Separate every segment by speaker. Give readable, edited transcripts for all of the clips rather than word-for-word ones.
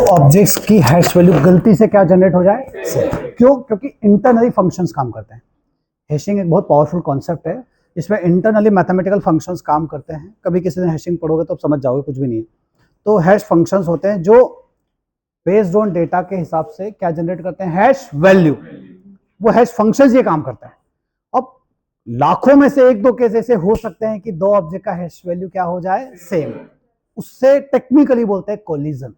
Speaker 1: Objects की hash value गलती से क्या जनरेट हो जाए, क्यों? क्योंकि इंटरनली फंक्शंस काम करते हैं। हैशिंग एक बहुत पावरफुल कॉन्सेप्ट है, इसमें इंटरनली मैथमेटिकल फंक्शंस काम करते हैं। कभी किसी दिन हैशिंग पढ़ोगे तो आप समझ जाओगे, कुछ भी नहीं है। तो हैश फंक्शंस होते हैं जो बेस्ड ऑन डेटा के हिसाब से क्या जनरेट करते हैं, हैश वैल्यू। वो हैश फंक्शंस ये काम करते हैं। अब लाखों में से एक दो केस ऐसे हो सकते हैं कि दो ऑब्जेक्ट का हैश वैल्यू क्या हो जाए, सेम। उससे टेक्निकली बोलते हैं कोलिजन।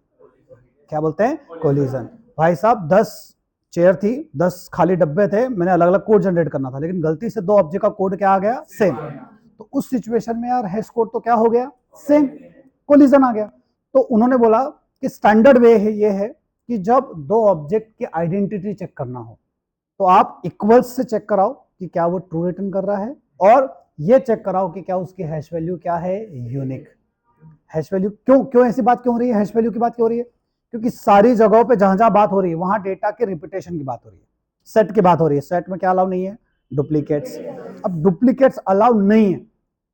Speaker 1: क्या बोलते हैं? कोलिजन। भाई साहब 10 चेयर थी, 10 खाली डब्बे थे, मैंने अलग अलग कोड जनरेट करना था, लेकिन गलती से दो ऑब्जेक्ट का कोड क्या आ गया, सेम। तो उस सिचुएशन में यार हैश कोड तो क्या हो गया, सेम, कोलिजन आ गया। तो उन्होंने बोला कि स्टैंडर्ड वे है ये है कि जब दो ऑब्जेक्ट की आइडेंटिटी चेक करना हो तो आप इक्वल्स से चेक कराओ कि क्या वो ट्रू रिटर्न कर रहा है, और ये चेक कराओ कि क्या उसकी हैश वैल्यू क्या है, यूनिक। हैश वैल्यू क्यों क्यों ऐसी बात क्यों हो रही है, हैश वैल्यू की बात क्यों हो रही है? क्योंकि सारी जगहों पे जहां जहां बात हो रही है वहां डेटा के रिपीटेशन की बात हो रही है, सेट की बात हो रही है। सेट में क्या अलाउ नहीं है, डुप्लीकेट्स। अब डुप्लीकेट्स अलाउ नहीं है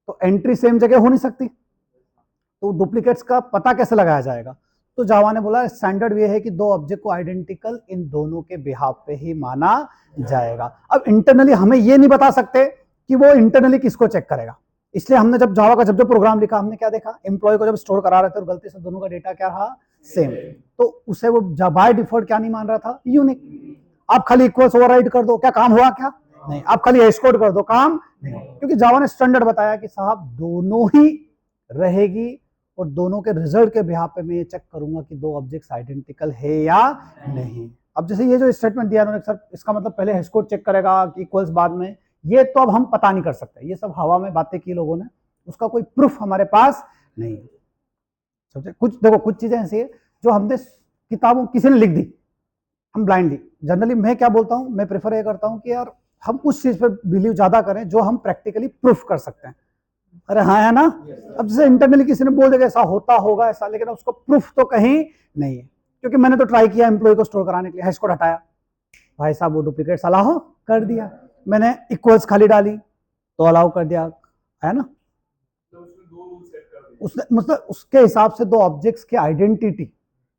Speaker 1: तो एंट्री सेम जगह हो नहीं सकती, तो डुप्लीकेट्स का पता कैसे लगाया जाएगा? तो जावा ने बोला स्टैंडर्ड ये है कि दो ऑब्जेक्ट को आइडेंटिकल इन दोनों के बिहाफ पे ही माना जाएगा। अब इंटरनली हमें ये नहीं बता सकते कि वो इंटरनली किसको चेक करेगा, इसलिए हमने जब जावा का जब जो प्रोग्राम लिखा हमने क्या देखा, एम्प्लॉय को जब स्टोर करा रहे थे और गलती से दोनों का डेटा क्या रहा, सेम, तो उसे वो बाय डिफॉल्ट क्या नहीं मान रहा था, यूनिक। आप खाली इक्वल्स ओवरराइड कर दो, क्या काम हुआ? क्या नहीं। आप खाली हैश कोड कर दो, काम नहीं। क्योंकि जावा ने स्टैंडर्ड बताया कि साहब दोनों ही रहेगी और दोनों के रिजल्ट के बिहाफ पे मैं ये चेक करूंगा कि दो ऑब्जेक्ट्स आइडेंटिकल है या नहीं। अब जैसे ये जो स्टेटमेंट दिया उन्होंने, सर इसका मतलब पहले हैश कोड चेक करेगा कि इक्वल्स बाद में, ये तो अब हम पता नहीं कर सकते, ये सब हवा में बातें की लोगों ने, उसका कोई प्रूफ हमारे पास नहीं है। समझे? कुछ देखो, कुछ चीजें ऐसी है जो हमने किताबों किसी ने लिख दी, हम ब्लाइंडली, जनरली मैं क्या बोलता हूं, मैं प्रेफर ये करता हूं कि यार हम उस चीज पे बिलीव ज्यादा करें जो हम प्रैक्टिकली प्रूफ कर सकते हैं। अरे हाँ, है ना? अब जैसे इंटरनली किसी ने बोल देगा ऐसा होता होगा ऐसा, लेकिन उसको प्रूफ तो कहीं नहीं है। क्योंकि मैंने तो ट्राई किया एम्प्लॉय को स्टोर कराने के लिए, हैश कोड हटाया, भाई साहब वो डुप्लीकेट अलाउ कर दिया। मैंने इक्वल्स खाली डाली तो अलाउ कर दिया, है ना? उसने मतलब उसके हिसाब से दो ऑब्जेक्ट्स की आइडेंटिटी,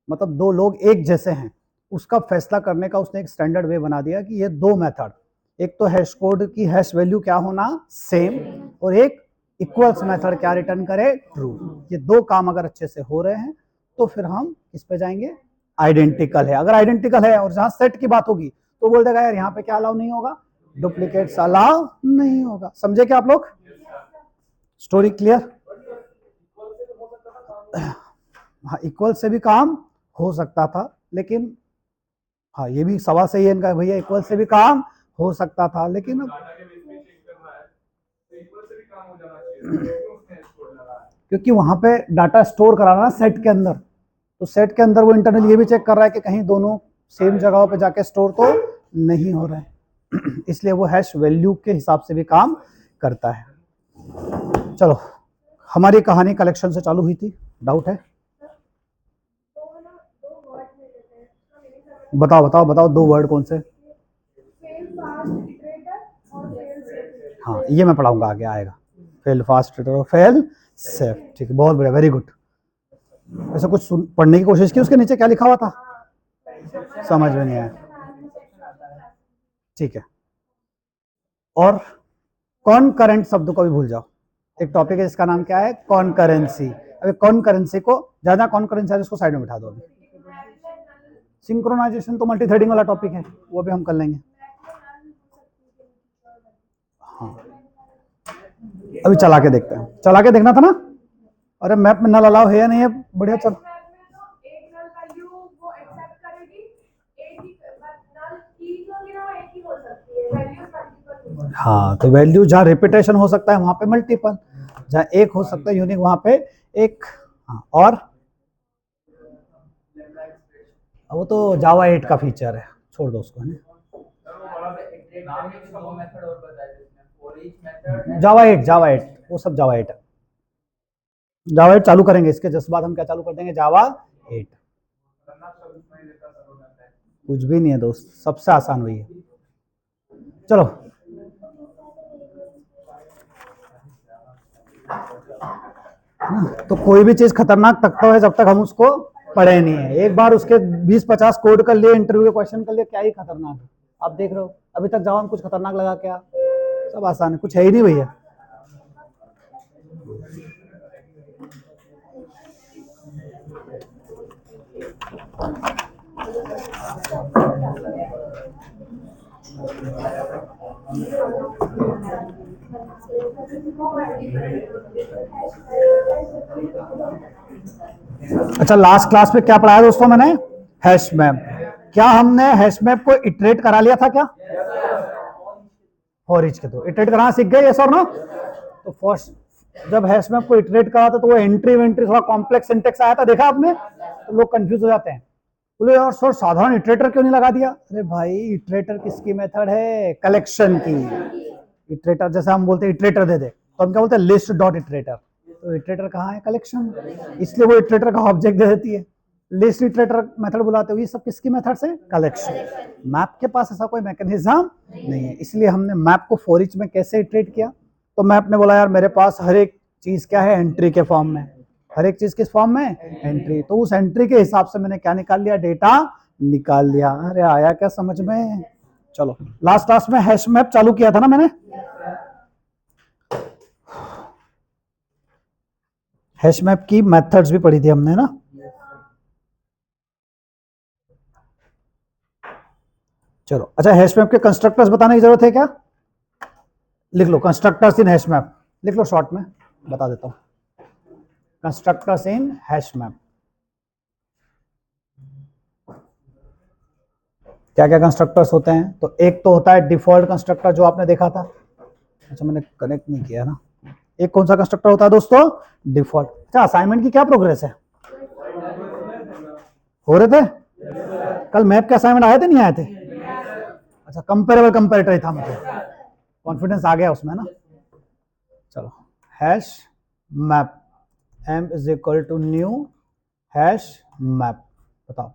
Speaker 1: मतलब दो लोग एक जैसे हैं, उसका फैसला करने का उसने एक स्टैंडर्ड वे बना दिया कि ये दो मेथड, एक तो हैश कोड की हैश वैल्यू क्या होना, सेम, और एक इक्वल्स मेथड क्या रिटर्न करे, ट्रू। ये दो काम अगर अच्छे से हो रहे हैं तो फिर हम इस पे जाएंगे, आइडेंटिकल है। अगर आइडेंटिकल है और जहां सेट की बात होगी तो बोल देगा यार यहाँ पे क्या अलाउ नहीं होगा, डुप्लीकेट्स अलाउ नहीं होगा। समझे क्या आप लोग? Story clear? हाँ, इक्वल से भी काम हो सकता था, लेकिन हाँ ये भी सवाल सही है इनका, भैया इक्वल से भी काम हो सकता था, लेकिन क्योंकि वहां पे डाटा स्टोर कराना सेट के अंदर, तो सेट के अंदर वो इंटरनल ये भी चेक कर रहा है कि कहीं दोनों सेम जगहों पे जाके स्टोर तो नहीं हो रहे हैं, इसलिए वो हैश वैल्यू के हिसाब से भी काम करता है। चलो, हमारी कहानी कलेक्शन से चालू हुई थी, डाउट है? बताओ बताओ बताओ, दो वर्ड कौन से? हाँ ये मैं पढ़ाऊंगा, आगे आएगा। फेल फास्ट और फेल सेफ, ठीक है, बहुत बढ़िया, वेरी गुड। ऐसा कुछ पढ़ने की कोशिश की, उसके नीचे क्या लिखा हुआ था समझ में नहीं आया? ठीक है। और कॉनकरेंट शब्द को भी भूल जाओ, एक टॉपिक है जिसका नाम क्या है, कॉनकरेंसी। अभी कॉनकरेंसी को, ज्यादा कॉनकरेंसी है उसको साइड में बिठा दो अभी। सिंक्रोनाइजेशन तो मल्टी थ्रेडिंग वाला टॉपिक है, वो भी हम कर लेंगे। हाँ अभी चला के देखते हैं, चला के देखना था ना। अरे मैप में नल अलाउ है या नहीं है, बढ़िया। चल हाँ, तो वैल्यू जहाँ रिपीटेशन हो सकता है वहां पे मल्टीपल, जहाँ एक हो सकता है यूनिक वहां पे एक। हाँ, और वो तो जावा 8 का फीचर है, छोड़ दो उसको, है जावा 8, जावा 8 वो सब जावा 8 है। जावा 8 चालू करेंगे, इसके जस्ट बाद हम क्या चालू कर देंगे, जावा 8। कुछ भी नहीं है दोस्त, सबसे आसान वही है। चलो तो कोई भी चीज खतरनाक तक तो है जब तक हम उसको पढ़े नहीं है। एक बार उसके 20-50 कोड कर लिए, इंटरव्यू के क्वेश्चन कर लिए, क्या ही खतरनाक है। आप देख रहे हो अभी तक जावा में कुछ खतरनाक लगा क्या? सब आसान है, कुछ है ही नहीं भैया। अच्छा, लास्ट क्लास में क्या पढ़ाया दोस्तों मैंने? Hash map. क्या हमने हैश मैप को इटरेट करा लिया था क्या? फॉर ईच के तो इटरेट कराना सीख गए, यस और नो? तो फर्स्ट जब हैश मैप को इटरेट करा था तो वो एंट्री वेंट्री थोड़ा कॉम्प्लेक्स सिंटेक्स आया था, देखा आपने? तो लोग कंफ्यूज हो जाते हैं, बोले यार सर साधारण इटरेटर क्यों नहीं लगा दिया? अरे भाई इटरेटर किसकी मेथड है? कलेक्शन की। इटरेटर जैसे हम बोलते हैं इटरेटर दे दे, तो हम क्या बोलते हैं? List dot iterator. तो इटरेटर कहाँ है? कलेक्शन। इसलिए वो इटरेटर का ऑब्जेक्ट दे देती है। लिस्ट इटरेटर मेथड बुलाते हुए, सब किसकी मेथड से? कलेक्शन। मैप के पास ऐसा कोई मैकेनिज्म नहीं है, इसलिए हमने मैप को फॉर ईच में कैसे इटरेट किया? तो मैप ने बोला यार मेरे पास हर एक चीज क्या है? एंट्री के फॉर्म में। हर एक चीज किस फॉर्म में? एंट्री। तो उस एंट्री के हिसाब से मैंने क्या निकाल लिया? डेटा निकाल लिया। अरे आया क्या समझ में? चलो, लास्ट क्लास में हैश मैप चालू किया था ना मैंने। हैश मैप की मेथड्स भी पढ़ी थी हमने ना। चलो अच्छा, हैश मैप के कंस्ट्रक्टर्स बताने की जरूरत है क्या? लिख लो कंस्ट्रक्टर्स इन हैश मैप, लिख लो शॉर्ट में, बता देता हूं। कंस्ट्रक्टर्स इन हैश मैप, क्या क्या कंस्ट्रक्टर्स होते हैं? तो एक तो होता है डिफॉल्ट कंस्ट्रक्टर, जो आपने देखा था। अच्छा मैंने कनेक्ट नहीं किया ना। एक कौन सा कंस्ट्रक्टर होता है दोस्तों? डिफॉल्ट। अच्छा, असाइनमेंट की क्या प्रोग्रेस है? हो रहे थे? कल मैप के असाइनमेंट आए थे नहीं आए थे? अच्छा, कंपेरेबल कंपेरेटर था, मुझे कॉन्फिडेंस आ गया उसमें ना। चलो, hash map m is equal to new hash map. बताओ,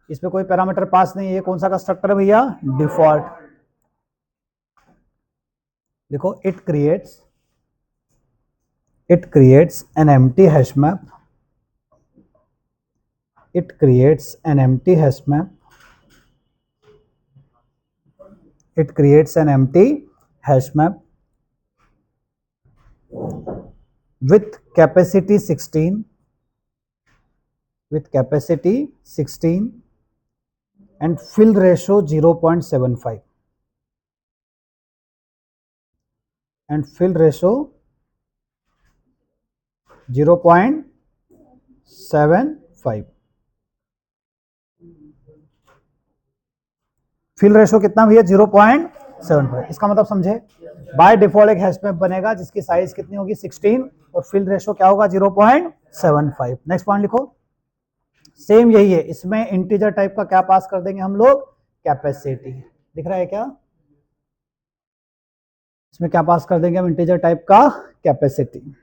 Speaker 1: इसमें कोई पैरामीटर पास नहीं है, ये कौन सा कंस्ट्रक्टर है भैया? डिफॉल्ट। देखो, it creates an empty hash map. It creates an empty hash map. It creates an empty hash map with capacity 16, and fill ratio 0.75, and fill ratio 0.75। Fill ratio कितना भैया? 0.75। इसका मतलब समझे, बाय डिफॉल्ट एक hash map बनेगा जिसकी size कितनी होगी? 16, और फिल रेशो क्या होगा? 0.75। नेक्स्ट पॉइंट लिखो। सेम यही है, इसमें इंटीजर टाइप का क्या पास कर देंगे हम लोग? कैपेसिटी। दिख रहा है क्या? इसमें क्या पास कर देंगे हम? इंटीजर टाइप का कैपेसिटी।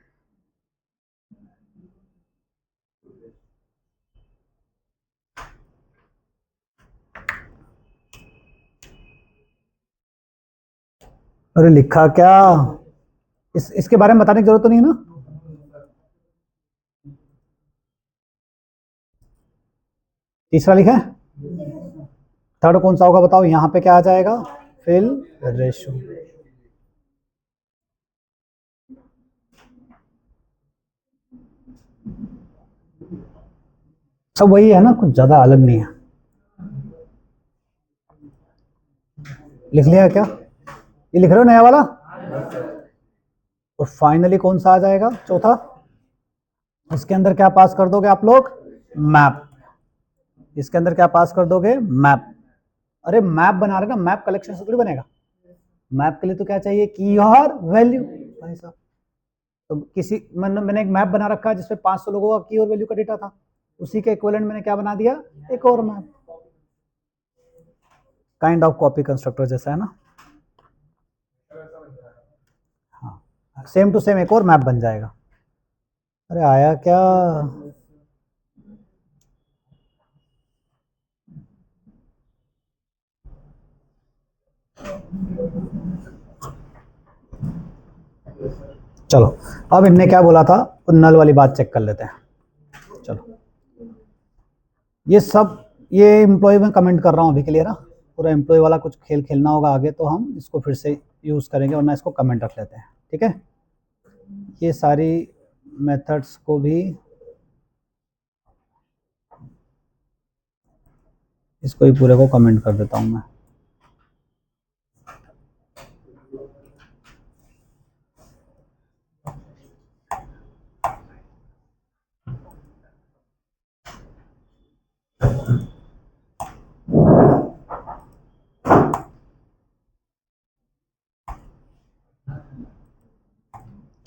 Speaker 1: अरे लिखा क्या? इसके बारे में बताने की जरूरत तो नहीं है ना? तीसरा लिखा है, थर्ड कौन सा होगा बताओ? यहां पे क्या आ जाएगा? Fill ratio. सब वही है ना, कुछ ज्यादा अलग नहीं है। लिख लिया क्या? ये लिख रहे हो नया वाला? और फाइनली कौन सा आ जाएगा? चौथा। इसके अंदर क्या पास कर दोगे आप लोग? मैप। इसके अंदर क्या पास कर दोगे? मैप। अरे मैप बना रहे ना, मैप कलेक्शन से थोड़ी बनेगा। मैप के लिए तो क्या चाहिए? की और वैल्यू। भाई साहब, तो मैंने एक मैप बना रखा है जिसमें 500 लोगों का की और वैल्यू का डेटा था, उसी के इक्विवेलेंट मैंने क्या बना दिया? एक और map. Kind of copy constructor जैसा है ना। हाँ, सेम टू सेम एक और मैप बन जाएगा। अरे आया क्या? चलो, अब इनने क्या बोला था, नल वाली बात चेक कर लेते हैं। चलो, ये सब ये एम्प्लॉय में कमेंट कर रहा हूँ अभी के लिए ना, पूरा एम्प्लॉय वाला कुछ खेल खेलना होगा आगे तो हम इसको फिर से यूज़ करेंगे, वरना इसको कमेंट रख लेते हैं, ठीक है। ये सारी मेथड्स को भी, इसको ही पूरे को कमेंट कर देता हूँ मैं।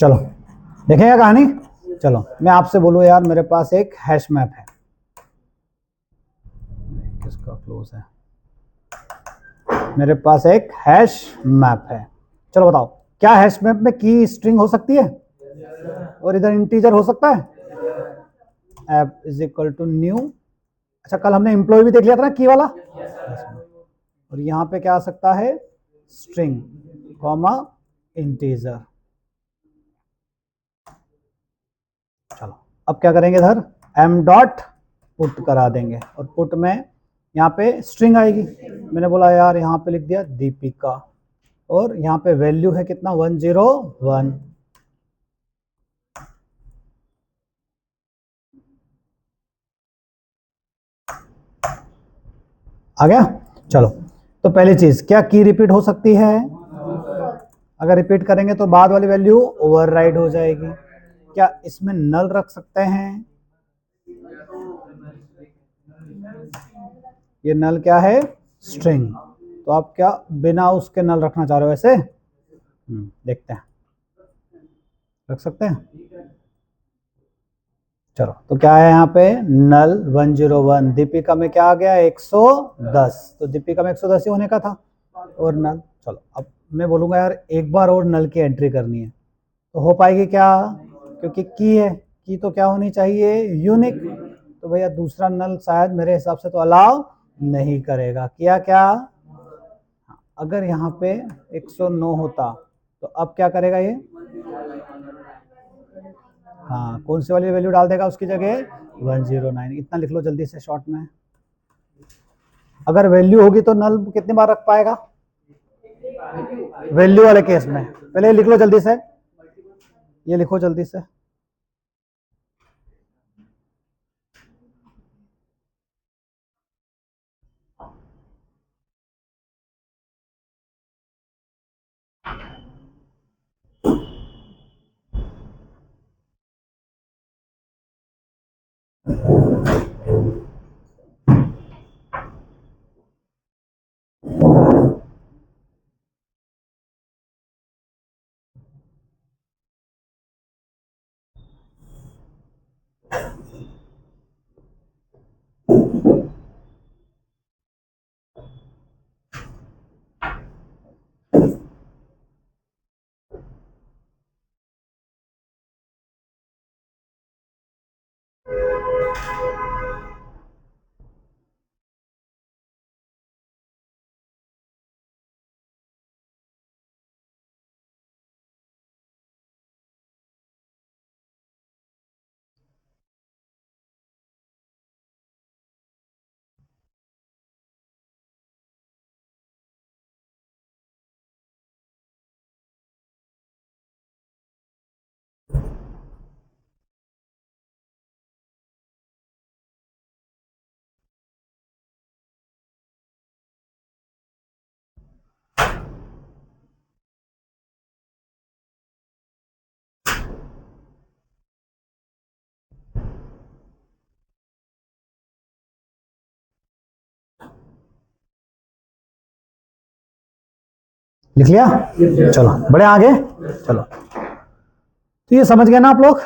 Speaker 1: चलो देखेंगे कहानी। चलो मैं आपसे बोलूँ यार, मेरे पास एक हैश मैप है, किसका क्लोज है, मेरे पास एक हैश मैप है। चलो बताओ, क्या हैश मैप में की स्ट्रिंग हो सकती है और इधर इंटीजर हो सकता है? App is equal to new. अच्छा, कल हमने एम्प्लॉय भी देख लिया था ना की वाला, और यहाँ पे क्या आ सकता है, स्ट्रिंग कॉमा इंटीजर। चलो अब क्या करेंगे, इधर एम डॉट पुट करा देंगे, और पुट में यहाँ पे स्ट्रिंग आएगी। मैंने बोला यार यहाँ पे लिख दिया दीपिका, और यहाँ पे वैल्यू है कितना, 101। आ गया। चलो तो पहली चीज, क्या की रिपीट हो सकती है? अगर रिपीट करेंगे तो बाद वाली वैल्यू ओवरराइड हो जाएगी। क्या इसमें नल रख सकते हैं? ये नल क्या है, स्ट्रिंग। तो आप क्या बिना उसके नल रखना चाह रहे हो ऐसे? देखते हैं, रख सकते हैं। चलो तो क्या है यहाँ पे, नल 101। दीपिका में क्या आ गया, 110, तो दीपिका में 110 ही होने का था, और नल। चलो अब मैं बोलूँगा यार एक बार और नल की एंट्री करनी है, तो हो पाएगी क्या, क्योंकि की है, की तो क्या होनी चाहिए, यूनिक। तो भैया दूसरा नल शायद मेरे हिसाब से तो अलाउ नहीं करेगा। किया क्या, अगर यहाँ पे 109 होता तो अब क्या करेगा ये, हाँ कौन सी वाली वैल्यू डाल देगा उसकी जगह, 109। इतना लिख लो जल्दी से शॉर्ट में। अगर वैल्यू होगी तो नल कितनी बार रख पाएगा, वैल्यू वाले केस में। पहले लिख लो जल्दी से, ये लिखो जल्दी से। लिख लिया, चलो बड़े आगे। चलो तो ये समझ गए ना आप लोग,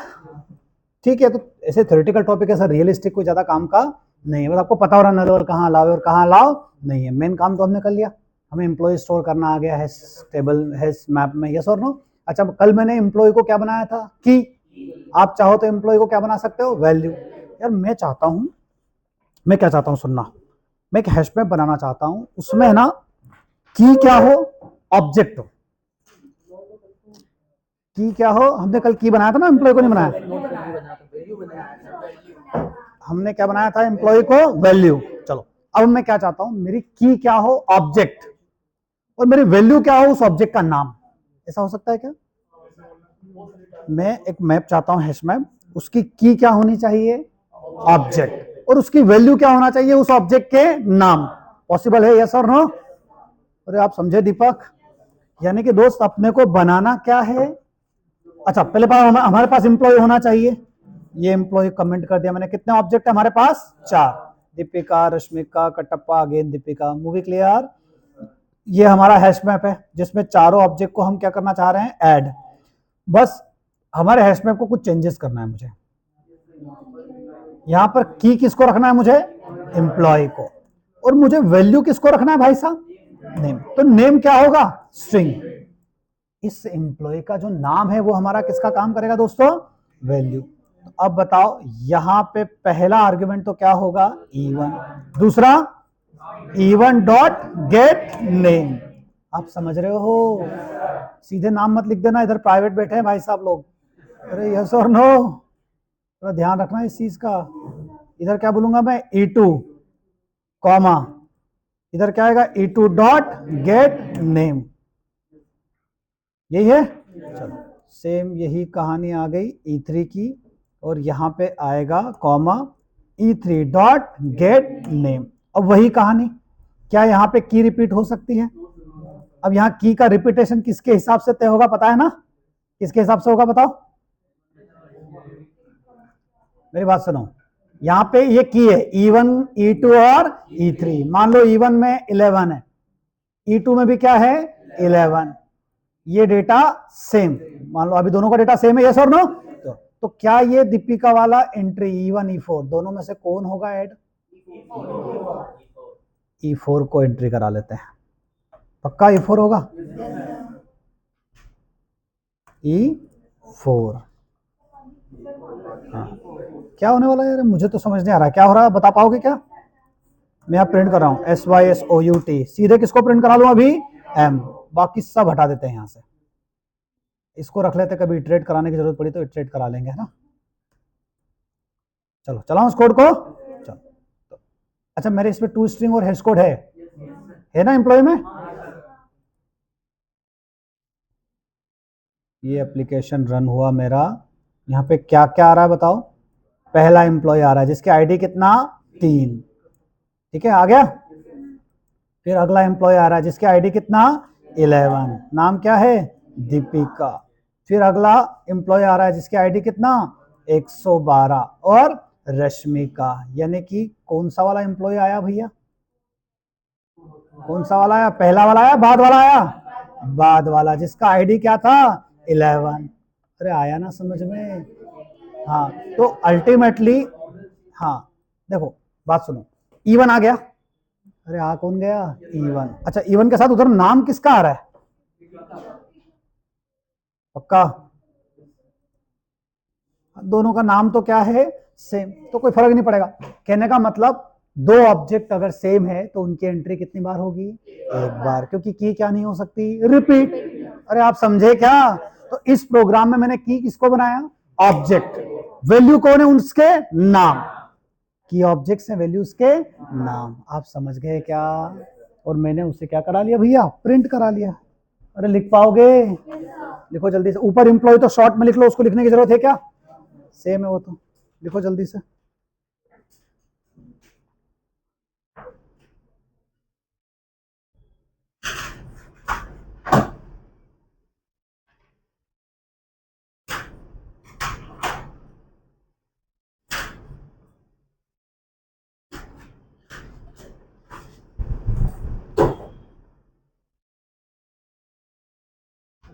Speaker 1: ठीक है। तो ऐसे थ्योरेटिकल टॉपिक है सर, रियलिस्टिक कोई ज्यादा काम का नहीं है, बस आपको पता हो रहा नल कहाँ लाओ और कहाँ लाओ नहीं है। मेन काम तो हमने कर लिया, हमें एम्प्लॉय स्टोर करना आ गया है टेबल है मैप में, यस और नो। अच्छा कल मैंने एम्प्लॉय को क्या बनाया था, की। आप चाहो तो एम्प्लॉय को क्या बना सकते हो, वैल्यू। यार मैं चाहता हूं, मैं क्या चाहता हूं सुनना, मैं एक हैश मैप बनाना चाहता हूं, उसमें है ना की क्या हो, ऑब्जेक्ट हो। की क्या हो, हमने कल की बनाया था ना, एम्प्लॉय को नहीं बनाया। हमने क्या बनाया था एम्प्लॉय को वैल्यू। चलो अब मैं क्या चाहता हूं, मेरी की क्या हो ऑब्जेक्ट, और मेरी वैल्यू क्या हो उस ऑब्जेक्ट का नाम। ऐसा हो सकता है क्या? मैं एक मैप चाहता हूं, हैश मैप, उसकी की क्या होनी चाहिए ऑब्जेक्ट, और उसकी वैल्यू क्या होना चाहिए उस ऑब्जेक्ट के नाम। पॉसिबल है यस और नो? अरे आप समझे दीपक? यानी कि दोस्त अपने को बनाना क्या है, अच्छा पहले बार हमारे पास एम्प्लॉय होना चाहिए। ये एम्प्लॉय कमेंट कर दिया मैंने। कितने ऑब्जेक्ट है हमारे पास? 4। Deepika, Rashmika, Kattappa, again Deepika. Movie clear? ये हमारा हैश मैप है जिसमें चारों ऑब्जेक्ट को हम क्या करना चाह रहे हैं, ऐड। बस हमारे हैश मैप को कुछ चेंजेस करना है मुझे। यहां पर की किसको रखना है मुझे? एम्प्लॉय को। और मुझे वैल्यू किसको रखना है भाई साहब? नेम। तो नेम क्या होगा? स्ट्रिंग। इस एम्प्लॉय का जो नाम है वो हमारा किसका काम करेगा दोस्तों? वैल्यू। तो अब बताओ यहां पे पहला आर्गुमेंट तो क्या होगा? E1। दूसरा E1 डॉट गेट नेम। आप समझ रहे हो? सीधे नाम मत लिख देना, इधर प्राइवेट बैठे हैं भाई साहब लोग। अरे यस और नो? थोड़ा ध्यान रखना इस चीज का। इधर क्या बोलूंगा मैं? E2 कॉमा, इधर क्या आएगा? E2 dot gate name. यही है। चलो सेम यही कहानी आ गई E3 की, और यहां पे आएगा comma E3 dot gate name. अब वही कहानी, क्या यहां पे की रिपीट हो सकती है? अब यहां की का रिपीटेशन किसके हिसाब से तय होगा पता है ना? किसके हिसाब से होगा बताओ? मेरी बात सुनो, यहां पे ये की है E1, E2 और E3। मान लो E1 में 11 है, E2 में भी क्या है? 11। ये डेटा सेम, मान लो अभी दोनों का डेटा सेम है, यस और नो? तो क्या ये दीपिका वाला एंट्री E1 E4 दोनों में से कौन होगा ऐड? E4 को एंट्री करा लेते हैं। पक्का E4 होगा? E4। हाँ। क्या होने वाला है यार, मुझे तो समझ नहीं आ रहा क्या हो रहा है, बता पाओगे क्या? मैं यहाँ प्रिंट कर रहा हूँ SYSOUT। सीधे किसको प्रिंट करा लूं अभी? M। बाकी सब हटा देते हैं यहां से। इसको रख लेते, कभी इटरेट कराने की जरूरत पड़ी तो इटरेट करा लेंगे, है ना? चलो चलाओ इस कोड को। चलो तो, अच्छा मेरे इसमें टू स्ट्रिंग और हैश कोड है ना एम्प्लॉय में? ये एप्लीकेशन रन हुआ मेरा। यहाँ पे क्या क्या आ रहा है बताओ? पहला एम्प्लॉय आ रहा है जिसके आईडी कितना? 3। ठीक है आ गया। फिर अगला एम्प्लॉय आ रहा है जिसके आईडी कितना? 11। नाम क्या है? दीपिका। फिर अगला एम्प्लॉय आ रहा है जिसके आईडी कितना? 112 और रश्मिका। यानी कि कौन सा वाला एम्प्लॉय आया भैया? कौन सा वाला आया? पहला वाला आया बाद वाला आया? बाद वाला, जिसका आईडी क्या था? 11। अरे आया ना समझ में? हाँ तो अल्टीमेटली, हाँ देखो बात सुनो, E1 आ गया। अरे आ कौन गया? E1। अच्छा E1 के साथ उधर नाम किसका आ रहा है? पक्का? दोनों का नाम तो क्या है? सेम, तो कोई फर्क नहीं पड़ेगा। कहने का मतलब दो ऑब्जेक्ट अगर सेम है तो उनकी एंट्री कितनी बार होगी? एक बार, क्योंकि की क्या नहीं हो सकती? रिपीट। अरे आप समझे क्या? तो इस प्रोग्राम में मैंने की किसको बनाया? ऑब्जेक्ट। वैल्यू कौन है? उसके नाम। की ऑब्जेक्ट्स हैं, वैल्यूज के नाम। आप समझ गए क्या? और मैंने उसे क्या करा लिया भैया? प्रिंट करा लिया। अरे लिख पाओगे? लिखो जल्दी से। ऊपर एम्प्लॉय तो शॉर्ट में लिख लो, उसको लिखने की जरूरत है क्या? सेम है वो तो। लिखो जल्दी से।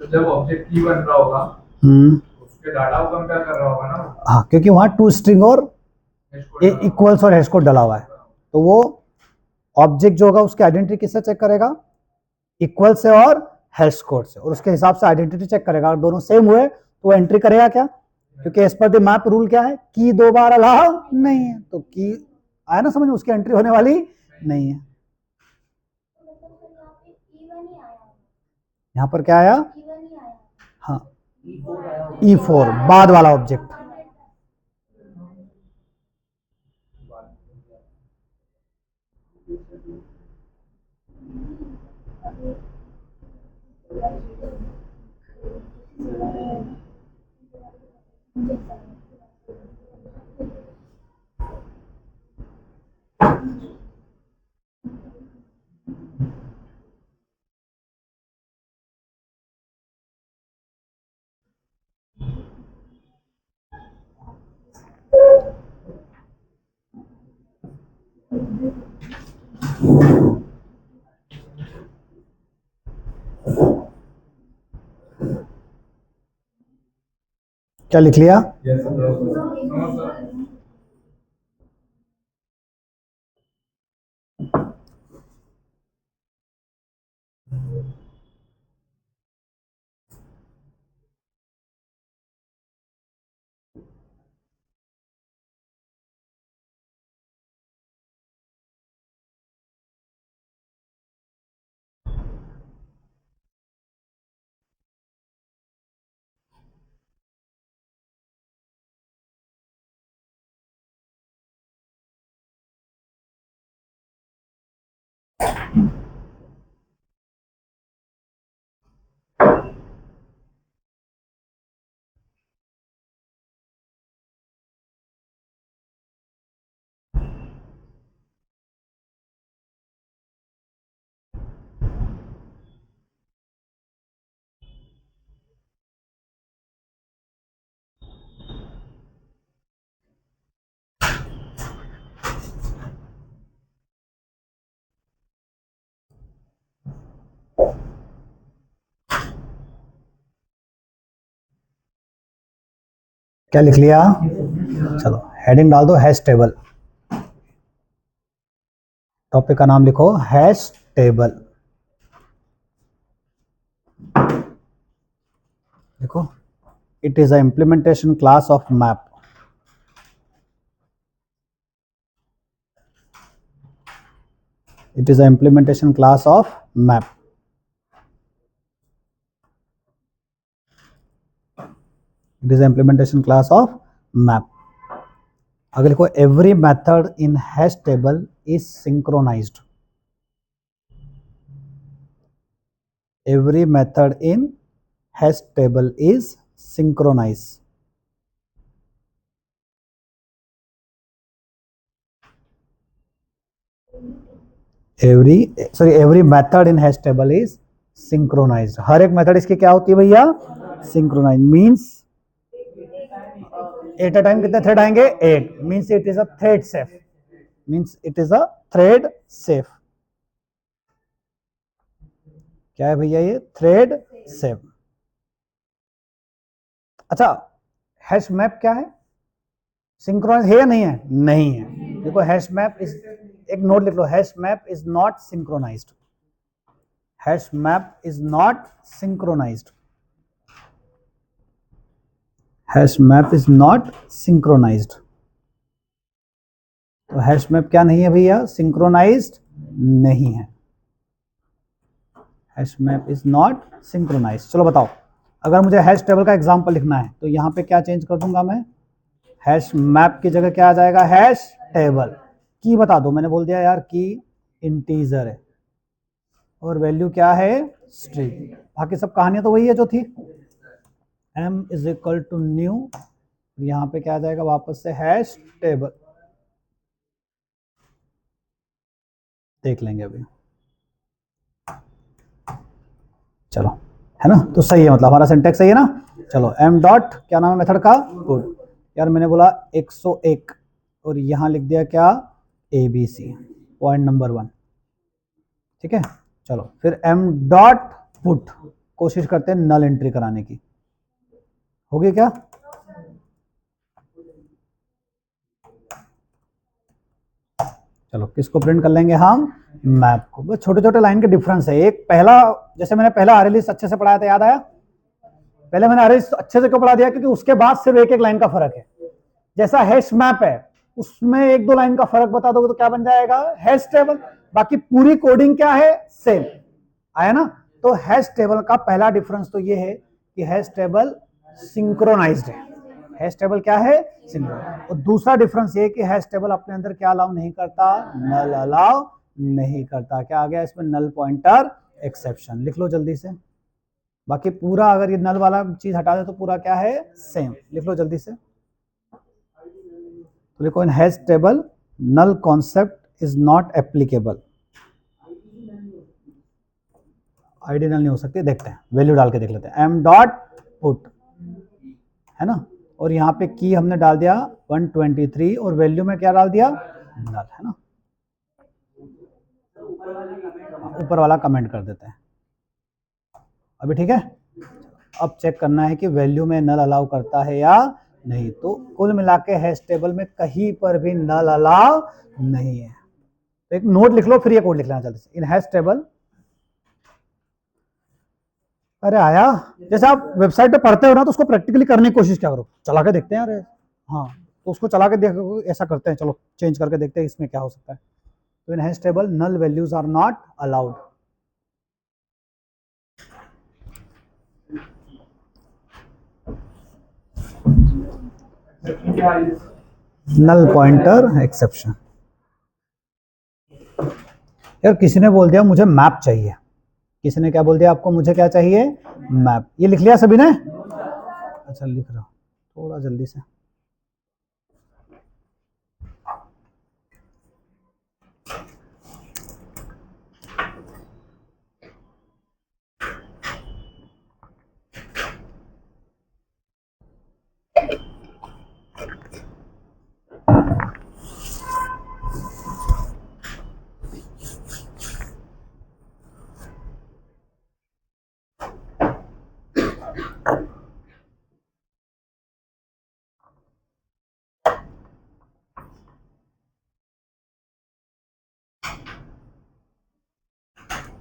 Speaker 2: जब ऑब्जेक्ट की बन रहा होगा उसके डाटा को कंपेयर कर रहा होगा ना।
Speaker 1: हाँ क्योंकि वहां टू स्ट्रिंग और इक्वल्स और हैश कोड डला हुआ है, तो वो ऑब्जेक्ट जो होगा उसकी आइडेंटिटी किससे चेक करेगा? इक्वल से और हैश कोड से, और उसके हिसाब से आइडेंटिटी चेक करेगा। अगर दोनों सेम हुए तो एंट्री करेगा क्या? क्योंकि as per the map rule क्या है? की 2 बार अलाउ नहीं है, तो की आया ना समझ में, उसकी एंट्री होने वाली नहीं है। यहां पर क्या आया? हाँ E4 बाद वाला ऑब्जेक्ट। क्या लिख लिया?
Speaker 2: Yes, sir. No, sir.
Speaker 1: क्या लिख लिया? चलो हेडिंग डाल दो हैश टेबल। टॉपिक का नाम लिखो हैश टेबल। देखो, it is a implementation class of map. It is an implementation class of map. It is an implementation class of map. अगर देखो every method in hash table is synchronized. Every method in hash table is synchronized. Every method in hash table is synchronized. हर एक method इसकी क्या होती है भैया? Synchronized means at a time कितने thread आएंगे? 8 means it is a thread safe. Means it is a thread safe. क्या है भैया ये? Thread safe. अच्छा, हैश मैप क्या है? सिंक्रोनाइज है या नहीं है? नहीं है। देखो हैश मैप इज, एक नोट लिख लो, hash map is not synchronized. Hash map is not synchronized. Hash map is not synchronized. तो हैश मैप क्या नहीं है भैया? सिंक्रोनाइज्ड नहीं है। Hash map is not synchronized. चलो बताओ, अगर मुझे हैश टेबल का एग्जांपल लिखना है तो यहां पे क्या चेंज कर दूंगा मैं? हैश मैप की जगह क्या आ जाएगा? Hash table. की बता दो, मैंने बोल दिया यार की इंटीजर है और वैल्यू क्या है? स्ट्रिंग। बाकी सब कहानियां तो वही है जो थी। m is equal to new, यहां पे क्या आ जाएगा वापस से? Hash table. देख लेंगे अभी, चलो, है ना? तो सही है, मतलब हमारा सिंटेक्स सही है ना? चलो m डॉट, क्या नाम है मेथड का? पुट। यार मैंने बोला 101 और यहां लिख दिया क्या? ABC, point number 1। ठीक है, चलो फिर m डॉट पुट, कोशिश करते हैं नल एंट्री कराने की। होगी क्या? चलो किसको प्रिंट कर लेंगे हम? मैप को। बस छोटे छोटे लाइन के डिफरेंस है। एक पहला, जैसे मैंने पहला अरे लिस्ट अच्छे से पढ़ाया था, याद आया? पहले मैंने अरे लिस्ट अच्छे से क्यों पढ़ा दिया? क्योंकि उसके बाद सिर्फ एक एक लाइन का फर्क है। जैसा हैश मैप है उसमें एक दो लाइन का फर्क बता दोगे तो क्या बन जाएगा? Hash table. बाकी पूरी कोडिंग क्या है? सेम। आया ना? तो हैश टेबल का पहला डिफरेंस तो ये है कि हैश टेबल सिंक्रोनाइज्ड है। हैश टेबल क्या है? सिंक्रोनाइज्ड। और दूसरा डिफरेंस ये कि हैश टेबल अपने अंदर क्या अलाउ नहीं करता? नल अलाउ नहीं करता। क्या आ गया इसमें? Null pointer exception. लिख लो जल्दी से। बाकी पूरा अगर ये नल वाला चीज हटा दे तो पूरा क्या है? सेम। लिख लो जल्दी से। तो लिखो in hash table null concept is not applicable. ID null नहीं हो सकती। देखते हैं, वैल्यू डाल के देख लेते हैं। एम डॉट पुट है ना, और यहाँ पे की हमने डाल दिया 123 और वैल्यू में क्या डाल दिया? नल, है ना। ऊपर वाला कमेंट कर देते हैं अभी, ठीक है। अब चेक करना है कि वैल्यू में नल अलाउ करता है या नहीं। तो कुल मिला के हैश टेबल में कहीं पर भी नल अलाउ नहीं है। तो एक नोट लिख लो, फिर ये कोड लिख लेना जल्दी से। इन हैश टेबल, अरे आया, जैसे आप वेबसाइट पे पढ़ते हो ना तो उसको प्रैक्टिकली करने की कोशिश क्या करो, चला के देखते हैं यार। हाँ, तो उसको चला के देखो, ऐसा करते हैं। चलो चेंज करके देखते हैं इसमें क्या हो सकता है। तो in hash table null values are not allowed. Null pointer exception. यार किसी ने बोल दिया मुझे मैप चाहिए। किसी ने क्या बोल दिया आपको? मुझे क्या चाहिए? मैप। ये लिख लिया सभी ने? अच्छा लिख रहा हूं, थोड़ा जल्दी से।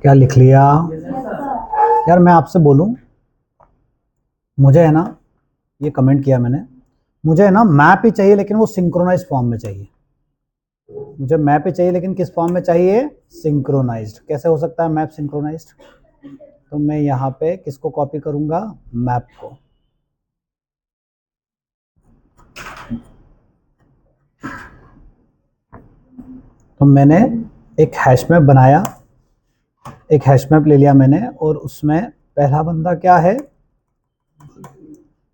Speaker 1: क्या लिख लिया? यार मैं आपसे बोलूं, मुझे है ना, ये कमेंट किया मैंने, मुझे है ना मैप ही चाहिए, लेकिन वो सिंक्रोनाइज फॉर्म में चाहिए। मुझे मैप ही चाहिए लेकिन किस फॉर्म में चाहिए? सिंक्रोनाइज्ड। कैसे हो सकता है मैप सिंक्रोनाइज्ड? तो मैं यहाँ पे किसको कॉपी करूंगा? मैप को। तो मैंने एक हैश मैप बनाया, एक हैश मैप ले लिया मैंने, और उसमें पहला बंदा क्या है?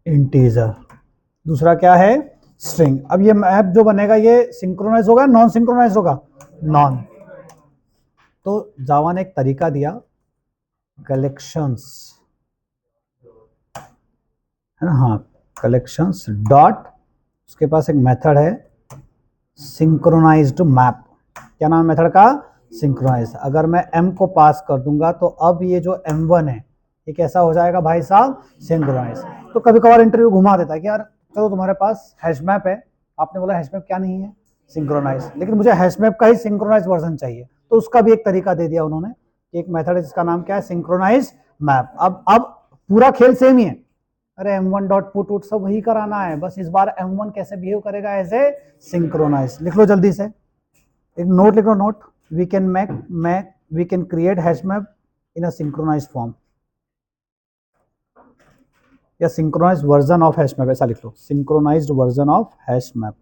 Speaker 1: इंटीजर। दूसरा क्या है? स्ट्रिंग। अब ये मैप जो बनेगा ये सिंक्रोनाइज होगा, नॉन सिंक्रोनाइज होगा? नॉन। तो जावा ने एक तरीका दिया, कलेक्शंस, है ना। हाँ, कलेक्शंस डॉट, उसके पास एक मेथड है सिंक्रोनाइज्ड मैप। क्या नाम है मेथड का? सिंक्रोनाइज। अगर मैं m को पास कर दूंगा तो अब ये जो m1 है ये कैसा हो जाएगा भाई साहब? सिंक्रोनाइज। तो कभी कभार इंटरव्यू घुमा देता है कि यार चलो तुम्हारे पास हैश मैप है, आपने बोला हैश मैप क्या नहीं है? सिंक्रोनाइज। लेकिन मुझे हैश मैप का ही सिंक्रोनाइज वर्जन चाहिए, तो उसका भी एक तरीका दे दिया उन्होंने। एक मेथड है जिसका नाम क्या है? Synchronize map. अब पूरा खेल सेम ही है। अरे m1 डॉट पुट उट सब वही कराना है, बस इस बार m1 कैसे बिहेव करेगा? As a synchronize. लिख लो जल्दी से, एक नोट लिख लो। Note, we can make we can create hash map in a synchronize form, या synchronize version of hash map, ऐसा लिख लो, synchronized version of hash map.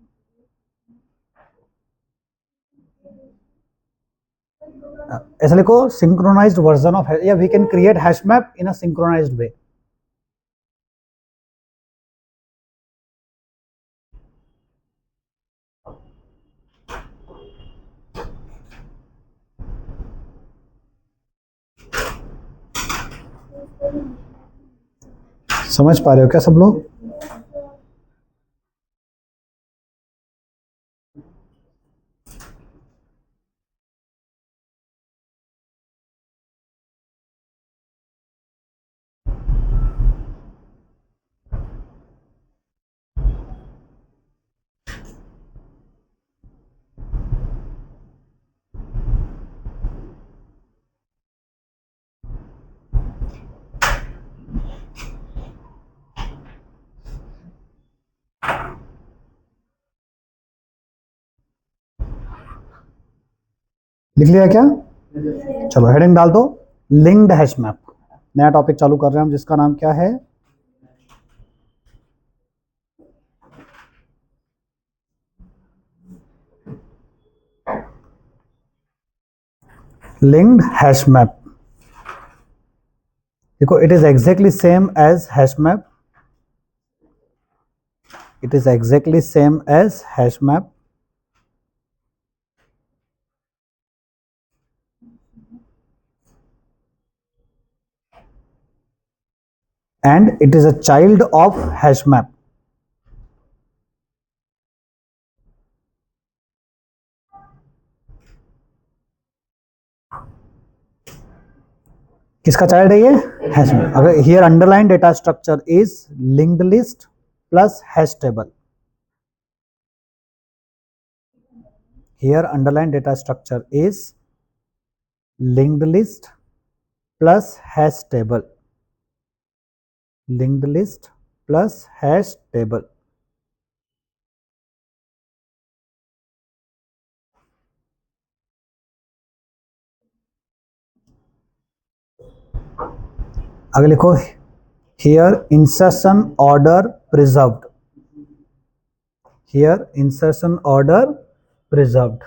Speaker 1: ऐसा लिखो, सिंक्रोनाइज्ड वर्जन ऑफ, या we can create hash map in a synchronized way. समझ पा रहे हो क्या सब लोग? लिख लिया क्या? चलो हेडिंग डाल दो, लिंक्ड हैश मैप। नया टॉपिक चालू कर रहे हैं हम जिसका नाम क्या है? लिंक्ड हैश मैप, देखो it is exactly same as hash map, it is exactly same as hash map, and it is a child of hash map. किसका चाइल्ड है ये? Hash map. अगर here underline data structure is linked list plus hash table, here underline data structure is linked list plus hash table, linked list plus hash table. आगे लिखो here insertion order preserved, here insertion order preserved.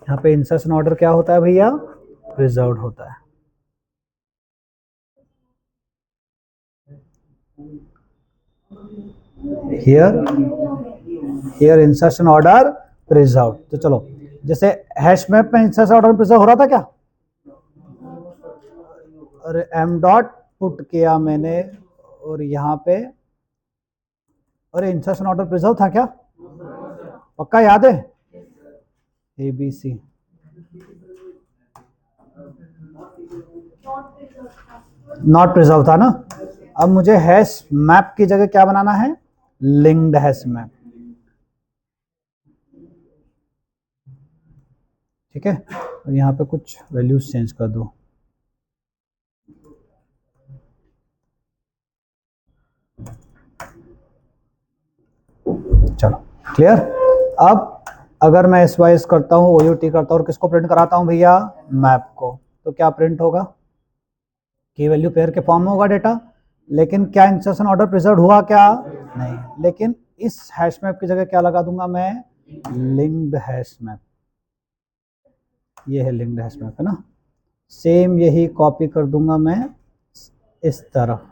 Speaker 1: यहाँ पे insertion order क्या होता है भैया? Preserved होता है. here insertion order preserved. तो चलो जैसे हैश मैप में इंसर्शन ऑर्डर प्रिजर्व हो रहा था क्या? और एम डॉट पुट किया मैंने और यहाँ पे, और इंसर्शन ऑर्डर प्रिजर्व था क्या? पक्का याद है? ABC नॉट प्रिजर्व था ना. अब मुझे हैश मैप की जगह क्या बनाना है? Linked hash map. ठीक है, और यहाँ पे कुछ वैल्यूज चेंज कर दो. चलो क्लियर. अब अगर मैं SYS करता हूँ, OUT करता हूँ और किसको प्रिंट कराता हूँ भैया? मैप को, तो क्या प्रिंट होगा? की वैल्यू पेयर के फॉर्म में होगा डेटा. लेकिन क्या इंसर्शन ऑर्डर प्रिजर्व हुआ क्या? नहीं. लेकिन इस हैश मैप की जगह क्या लगा दूंगा मैं? Linked hash map. ये है लिंक्ड हैश मैप है ना. सेम यही कॉपी कर दूंगा मैं इस तरफ.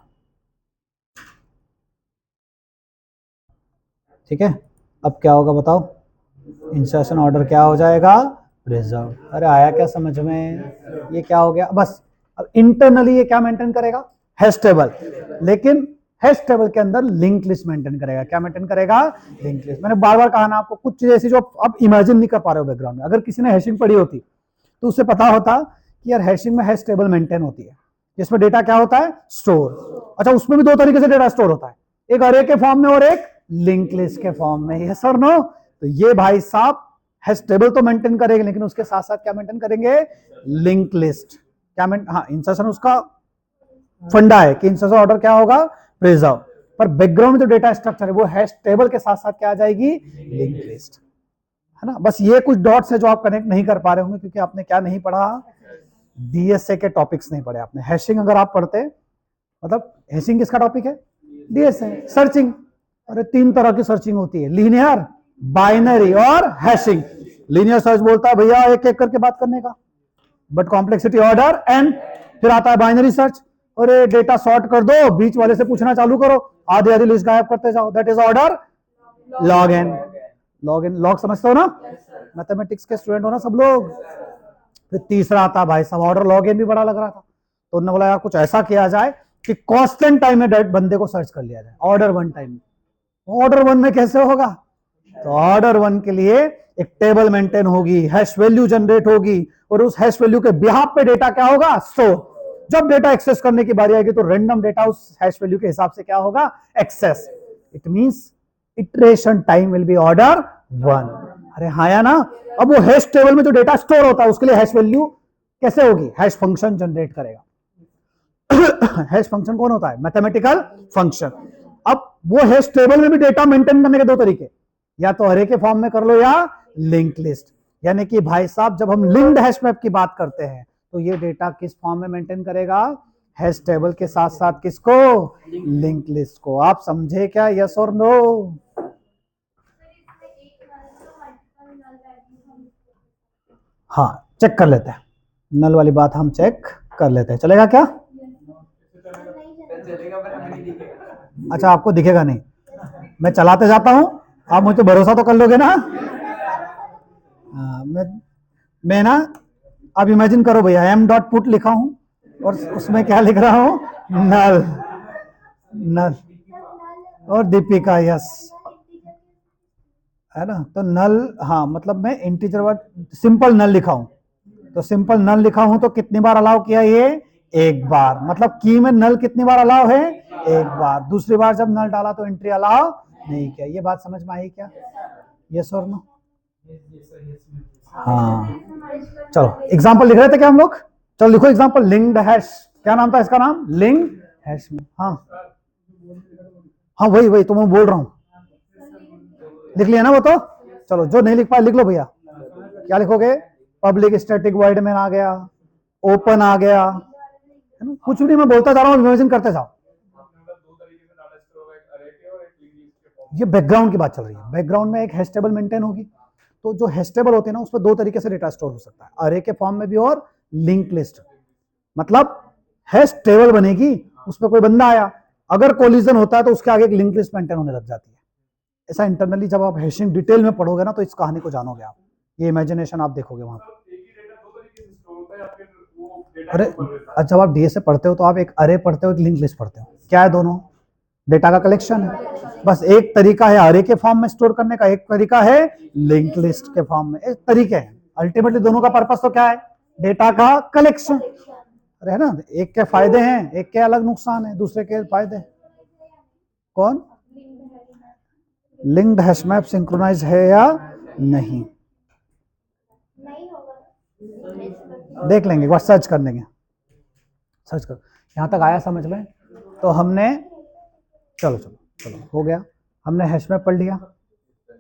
Speaker 1: ठीक है, अब क्या होगा बताओ? इंसर्शन ऑर्डर क्या हो जाएगा? प्रिजर्व. अरे आया क्या समझ में? ये क्या हो गया? बस अब इंटरनली ये क्या मेंटेन करेगा? Hash table. लेकिन हैश टेबल के अंदर लिंक लिस्ट मेंटेन करेगा. क्या मेंटेन करेगा? Link list. मैंने बार बार कहा ना आपको, कुछ चीजें ऐसी जो आप इमेजिन नहीं कर पा रहे हो बैकग्राउंड में. अगर किसी ने हैशिंग पढ़ी होती तो उसे पता होता कि यार हैशिंग में हैश टेबल मेंटेन होती है, जिसमें डेटा क्या होता है? स्टोर. अच्छा, उसमें भी दो तरीके से डेटा स्टोर होता है, एक अरे के फॉर्म में और एक लिंक लिस्ट के फॉर्म में. यस और नो? तो ये भाई साहब हैश टेबल तो मेंटेन करेंगे, लेकिन उसके साथ साथ क्या मेंटेन करेंगे? Link list. क्या हाँ, इंसर्शन उसका फंडा है कि इंसर्शन ऑर्डर क्या होगा? प्रिजर्व. पर बैकग्राउंड में जो डेटा स्ट्रक्चर है वो हैश टेबल के साथ साथ क्या आ जाएगी? Link list. है ना. बस ये कुछ डॉट्स है जो आप कनेक्ट नहीं कर पा रहे होंगे क्योंकि आपने क्या नहीं पढ़ा? DSA के टॉपिक्स नहीं पढ़े आपने. हैशिंग अगर आप पढ़ते, मतलब हैशिंग किसका टॉपिक है? DSA. सर्चिंग, अरे 3 तरह की सर्चिंग होती है, लीनियर, बाइनरी और हैशिंग. लीनियर सर्च बोलता है भैया एक एक करके बात करने का, बट कॉम्प्लेक्सिटी ऑर्डर एंड. फिर आता है बाइनरी सर्च, अरे डेटा सॉर्ट कर दो, बीच वाले से पूछना चालू करो, आधी आधी लिस्ट गायब करते जाओ. That is order log N. Log N, log समझते हो ना? मैथमेटिक्स के स्टूडेंट हो ना सब लोग. फिर तीसरा आता भाई साहब ऑर्डर लॉग एन. भी बड़ा लग रहा था तो उन्होंने बोला यार कुछ ऐसा किया जाए कि कांस्टेंट टाइम में बंदे को सर्च कर लिया जाए, ऑर्डर 1 टाइम. ऑर्डर 1 में कैसे होगा? तो ऑर्डर 1 के लिए एक टेबल मेंटेन होगी, हैश वैल्यू जनरेट होगी, और उस हैश वैल्यू के बिहाफ पे डेटा क्या होगा? स्टोर. जब डेटा एक्सेस करने की बारी आएगी तो रैंडम डेटा उस हैश वैल्यू के हिसाब से क्या होगा? Access. It means iteration time will be order 1. अरे हाँ या ना. अब वो हैश टेबल में जो डेटा स्टोर होता है उसके लिए हैश वैल्यू कैसे होगी? हैश फंक्शन जनरेट करेगा. हैश फंक्शन कौन होता है? Mathematical function. अब वो हैश टेबल में भी डेटा मेंटेन करने के 2 तरीके, या तो अरे के फॉर्म में कर लो या लिंक लिस्ट. यानी कि भाई साहब जब हम लिंक्ड हैश मैप की बात करते हैं तो ये डेटा किस फॉर्म में मेंटेन करेगा? हैश टेबल के साथ साथ किसको? लिंक लिस्ट को. आप समझे क्या? यस और नो? हाँ, चेक कर लेते हैं. नल वाली बात हम चेक कर लेते हैं, चलेगा क्या?
Speaker 2: चलेगा पर हमें नहीं दिखेगा।
Speaker 1: अच्छा, आपको दिखेगा नहीं, मैं चलाते जाता हूँ, आप मुझे भरोसा तो कर लोगे ना? हाँ, मैं ना, आप इमेजिन करो भैया, एम डॉट पुट लिखा हूँ और उसमें क्या लिख रहा हूँ? नल, नल और दीपिका, यस, है ना? तो नल, हाँ मतलब मैं इंटीजर वर्ड सिंपल नल लिखा हूं, तो सिंपल नल लिखा हूं तो कितनी बार अलाउ किया ये? एक बार। मतलब की में नल कितनी बार अलाउ है? एक बार। दूसरी बार जब नल डाला तो एंट्री अलाउ नहीं किया। ये बात समझ में आई क्या? यस और नो? हाँ, चलो एग्जांपल लिख रहे थे क्या हम लोग? चलो लिखो एग्जांपल, लिंक्ड हैश, क्या नाम था इसका? नाम लिंक हैश में। हाँ हाँ, वही वही तो मैं बोल रहा हूँ, लिख लिया ना वो तो? चलो जो नहीं लिख पाए लिख लो भैया। क्या लिखोगे? पब्लिक स्टैटिक वॉइड में आ गया, ओपन आ गया, है ना? कुछ भी नहीं, मैं बोलता जा रहा हूँ, इमेजिन करते जाओ।
Speaker 2: दो तरीके से डाटा स्टोर होगा, एक अरे के और एक लिंक लिस्ट के फॉर्म।
Speaker 1: ये बैकग्राउंड की बात चल रही है। बैकग्राउंड में एक हैश टेबल मेंटेन होगी, तो जो हैश टेबल होते हैं ना, उसमें दो तरीके से डेटा स्टोर हो सकता है, अरे के फॉर्म में भी और लिंक लिस्ट। मतलब हैश टेबल बनेगी, उसमें कोई बंदा आया, अगर कोलिजन होता है तो उसके आगे एक लिंक लिस्ट मेंटेन होने लग जाती है। ऐसा इंटरनली जब आप हैशिंग डिटेल में पढ़ोगे ना, तो इस कहानी को जानोगे आप, ये इमेजिनेशन आप देखोगे वहां पर।
Speaker 2: एक ही डेटा दो तरीके से स्टोर होता है या फिर वो डेटा
Speaker 1: अरे,
Speaker 2: के ऊपर रहता है?
Speaker 1: जब आप डीएस से पढ़ते हो तो आप एक अरे पढ़ते हो, एक लिंक लिस्ट पढ़ते हो, क्या है दोनों? डेटा का कलेक्शन है। बस एक तरीका है अरे के फॉर्म में स्टोर करने का, एक तरीका है लिंक लिस्ट के फॉर्म में। एक तरीके हैं, अल्टीमेटली दोनों का पर्पस तो क्या है? डेटा का कलेक्शन, है ना? एक के फायदे हैं, एक के अलग नुकसान है, दूसरे के फायदे। कौन? लिंक्ड हैशमैप सिंक्रोनाइज है या नहीं? देख लेंगे, एक बार सर्च कर लेंगे, सर्च कर। यहां तक आया समझ में? तो हमने, चलो चलो चलो हो गया, हमने हैश मैप पढ़ लिया,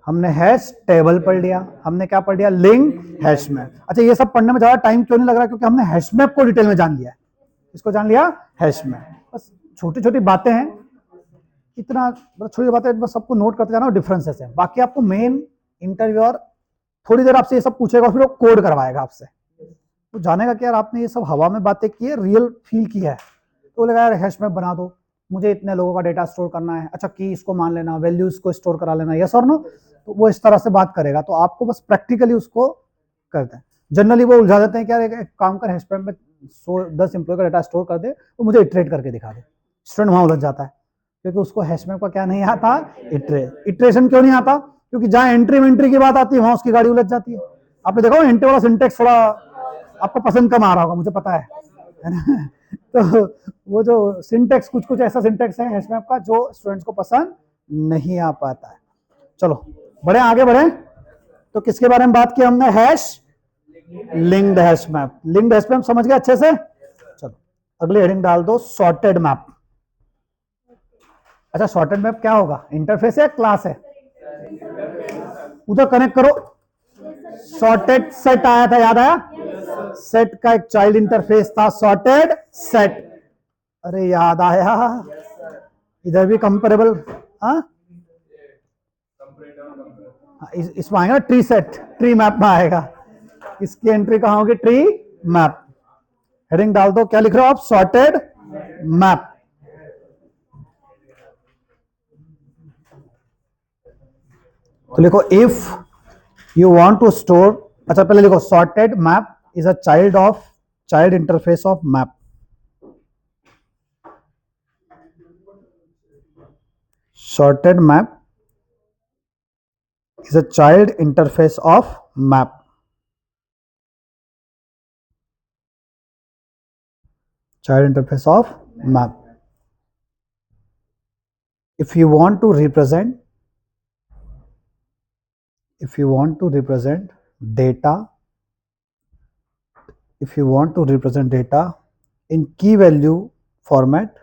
Speaker 1: हमने हैश टेबल पढ़ लिया, हमने क्या पढ़ लिया? Link hash map. अच्छा, ये सब पढ़ने में ज्यादा टाइम क्यों नहीं लग रहा? क्योंकि हमने हैश मैप को डिटेल में जान लिया है। इसको जान लिया, हैश मैप। बस छोटी छोटी बातें हैं, इतना छोटी बातें बस सबको नोट करते जाना, डिफरेंसेस है। बाकी आपको मेन इंटरव्यूअर थोड़ी देर आपसे ये सब पूछेगा, फिर वो कोड करवाएगा आपसे, तो जानेगा कि यार आपने ये सब हवा में बातें की है, रियल फील किया है। तो बोलेगा यार हैश मैप बना दो, मुझे इतने लोगों का डेटा स्टोर करना है, अच्छा की इसको मान लेना, वैल्यूज को स्टोर करा लेना, यस और नो? तो वो इस तरह से बात करेगा, तो आपको बस प्रैक्टिकली उसको करते हैं। जनरली वो उलझा देते हैं कि यार एक काम कर, हैश मैप में 10 एम्प्लॉय का डेटा स्टोर कर दे, तो मुझे इटरेट करके दिखा दे। स्टूडेंट वहां उलझ जाता है, क्योंकि उसको हैश मैप का क्या नहीं आता? इटरेशन क्यों नहीं आता? क्योंकि जहां एंट्री वेंट्री की बात आती है, वहां उसकी गाड़ी उलझ जाती है। आपने देखा एंट्री वाला सिंटेक्स थोड़ा आपको पसंद कम आ रहा होगा, मुझे पता है ना? तो वो जो सिंटेक्स, कुछ कुछ ऐसा सिंटेक्स है हैश मैप का जो स्टूडेंट्स को पसंद नहीं आ पाता है। चलो बढ़े, आगे बढ़े। तो किसके बारे में बात की हमने? Hash linked hash map. Linked hash map समझ गए अच्छे से? चलो अगली हेडिंग डाल दो, सॉर्टेड मैप। अच्छा, सॉर्टेड मैप क्या होगा? इंटरफेस है, क्लास है? उधर कनेक्ट करो, सॉर्टेड सेट आया था, याद आया? सेट का एक चाइल्ड इंटरफेस था, सॉर्टेड सेट। अरे याद आया, इधर भी कंपेरेबल। हाँ, इसमें आएगा ट्री सेट, ट्री मैप में आएगा। इसकी एंट्री कहां होगी? Tree map. हेडिंग डाल दो, क्या लिख रहे हो आप? Sorted map. तो लिखो if you want to store, अच्छा पहले लिखो sorted map is a child interface of map. Sorted map is a child interface of map. Child interface of map. If you want to represent, data, if you want to represent data in key value format,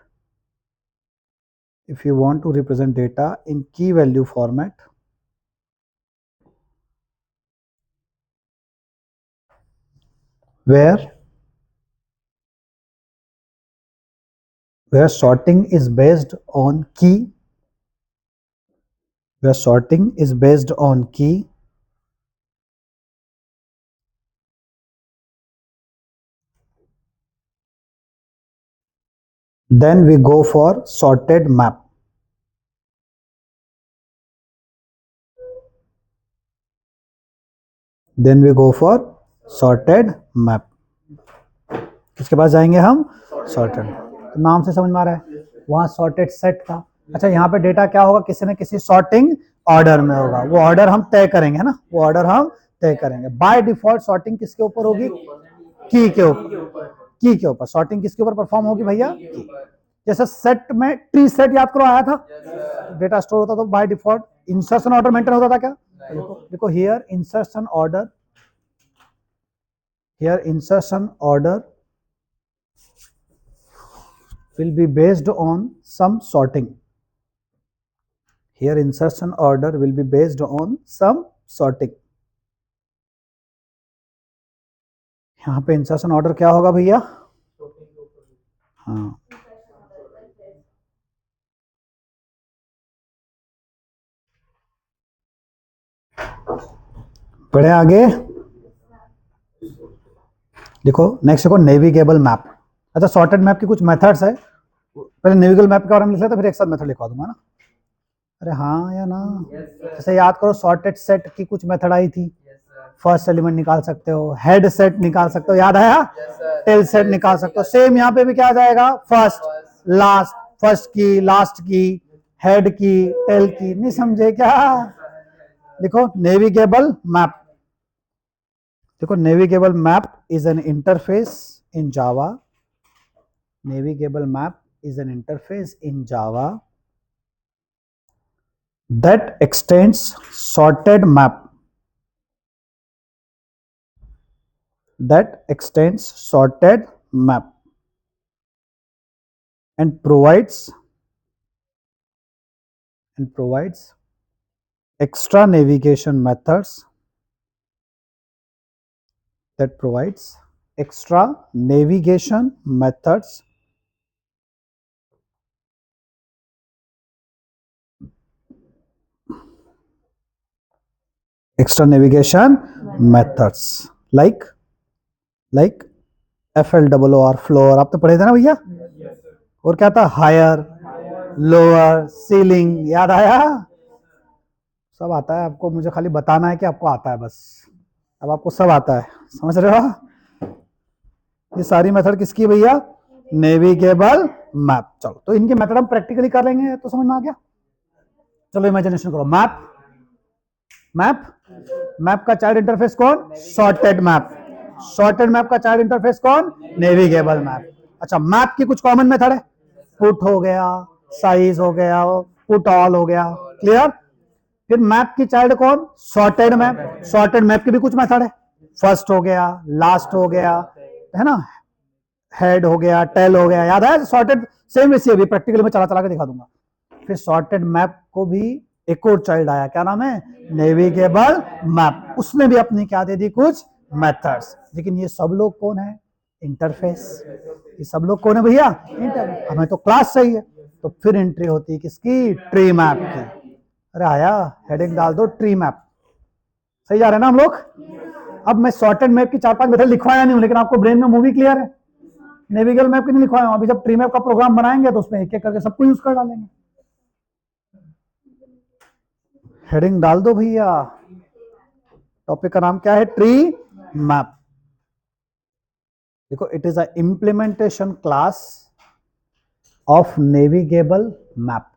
Speaker 1: if you want to represent data in key value format, where sorting is based on key, where sorting is based on key, then we go for sorted map. Then we go for sorted map. किसके पास जाएंगे हम? Sorted. तो नाम से समझ में आ रहा है, वहां सॉर्टेड सेट था। अच्छा, यहाँ पे डेटा क्या होगा? किसी न किसी सॉर्टिंग ऑर्डर में होगा। वो ऑर्डर हम तय करेंगे, है ना, वो ऑर्डर हम तय करेंगे। बाय डिफॉल्ट सॉर्टिंग किसके ऊपर होगी? की के ऊपर। की के ऊपर सॉर्टिंग किसके ऊपर परफॉर्म होगी भैया? की। जैसे सेट में ट्री सेट याद करो आया था, डेटा स्टोर होता तो by default insertion order maintain होता था क्या? देखो here insertion order, here insertion order will be based on some sorting. Here insertion order will be based on some sorting. यहाँ पे इंसर्शन ऑर्डर क्या होगा भैया? हाँ, बढ़े आगे। देखो नेक्स्ट देखो नेविगेबल मैप। अच्छा, सॉर्टेड मैप की कुछ मेथड्स है, पहले नेविगेबल मैप के बारे में लिख लेता, फिर एक साथ मेथड लिखवा दूंगा ना। अरे हाँ या ना? जैसे याद करो सॉर्टेड सेट की कुछ मेथड आई थी। फर्स्ट एलिमेंट निकाल सकते हो, हेड सेट निकाल सकते हो, याद आया? टेल सेट निकाल सकते हो। सेम यहाँ पे भी क्या आ जाएगा? फर्स्ट, लास्ट, फर्स्ट की, लास्ट की, हेड की, टेल की। नहीं समझे क्या? देखो नेविगेबल मैप। देखो navigable map is an interface in Java. Navigable map is an interface in Java that extends sorted map, that extends sorted map and provides extra navigation methods, that provides extra navigation methods extra navigation methods like FLOOR floor, आप तो पढ़े थे ना भैया। और क्या था? Higher, lower, ceiling, याद आया? सब आता है आपको, मुझे खाली बताना है कि आपको आता है बस। अब आपको सब आता है, समझ रहे हो? ये सारी मेथड किसकी भैया? Navigable map. चलो तो इनके मेथड हम प्रैक्टिकली कर लेंगे, तो समझ में आ गया। चलो इमेजिनेशन करो। मैप, मैप, मैप का चाइल्ड इंटरफेस कौन? Sorted map. सॉर्टेड मैप का चाइल्ड इंटरफेस कौन? Navigable map. अच्छा, मैप की कुछ कॉमन मेथड है, पुट हो गया, साइज हो गया, पुट ऑल हो गया, क्लियर। फिर मैप की चाइल्ड कौन? Sorted map. सॉर्टेड मैप की भी कुछ मेथड है, फर्स्ट हो गया, लास्ट हो गया, है ना, हेड हो गया, टेल हो गया, याद है? सॉर्टेड सेम वैसे अभी प्रैक्टिकली में चला चला के दिखा दूंगा। फिर सॉर्टेड मैप को भी एक और चाइल्ड आया, क्या नाम है? Navigable map. उसने भी अपनी क्या दे दी? कुछ मेथड्स। लेकिन ये सब लोग कौन है? इंटरफेस। ये सब लोग कौन है भैया? इंटरफेस। हमें तो क्लास चाहिए, तो फिर एंट्री होती है किसकी? ट्री मैप की। अरे आया, हेडिंग डाल दो ट्री मैप। सही जा रहे हैं ना हम लोग? अब मैं सॉर्टेड मैप की 4-5 मेथड लिखवाया नहीं हूं, लेकिन आपको ब्रेन में मूवी क्लियर है। नेविगेबल मैप की नहीं लिखवाया हूं। अभी जब ट्री मैप का प्रोग्राम बनाएंगे तो उसमें एक एक करके सबको यूज कर डालेंगे। हेडिंग डाल दो भैया। टॉपिक का नाम क्या है? Tree map. देखो it is a implementation class of navigable map.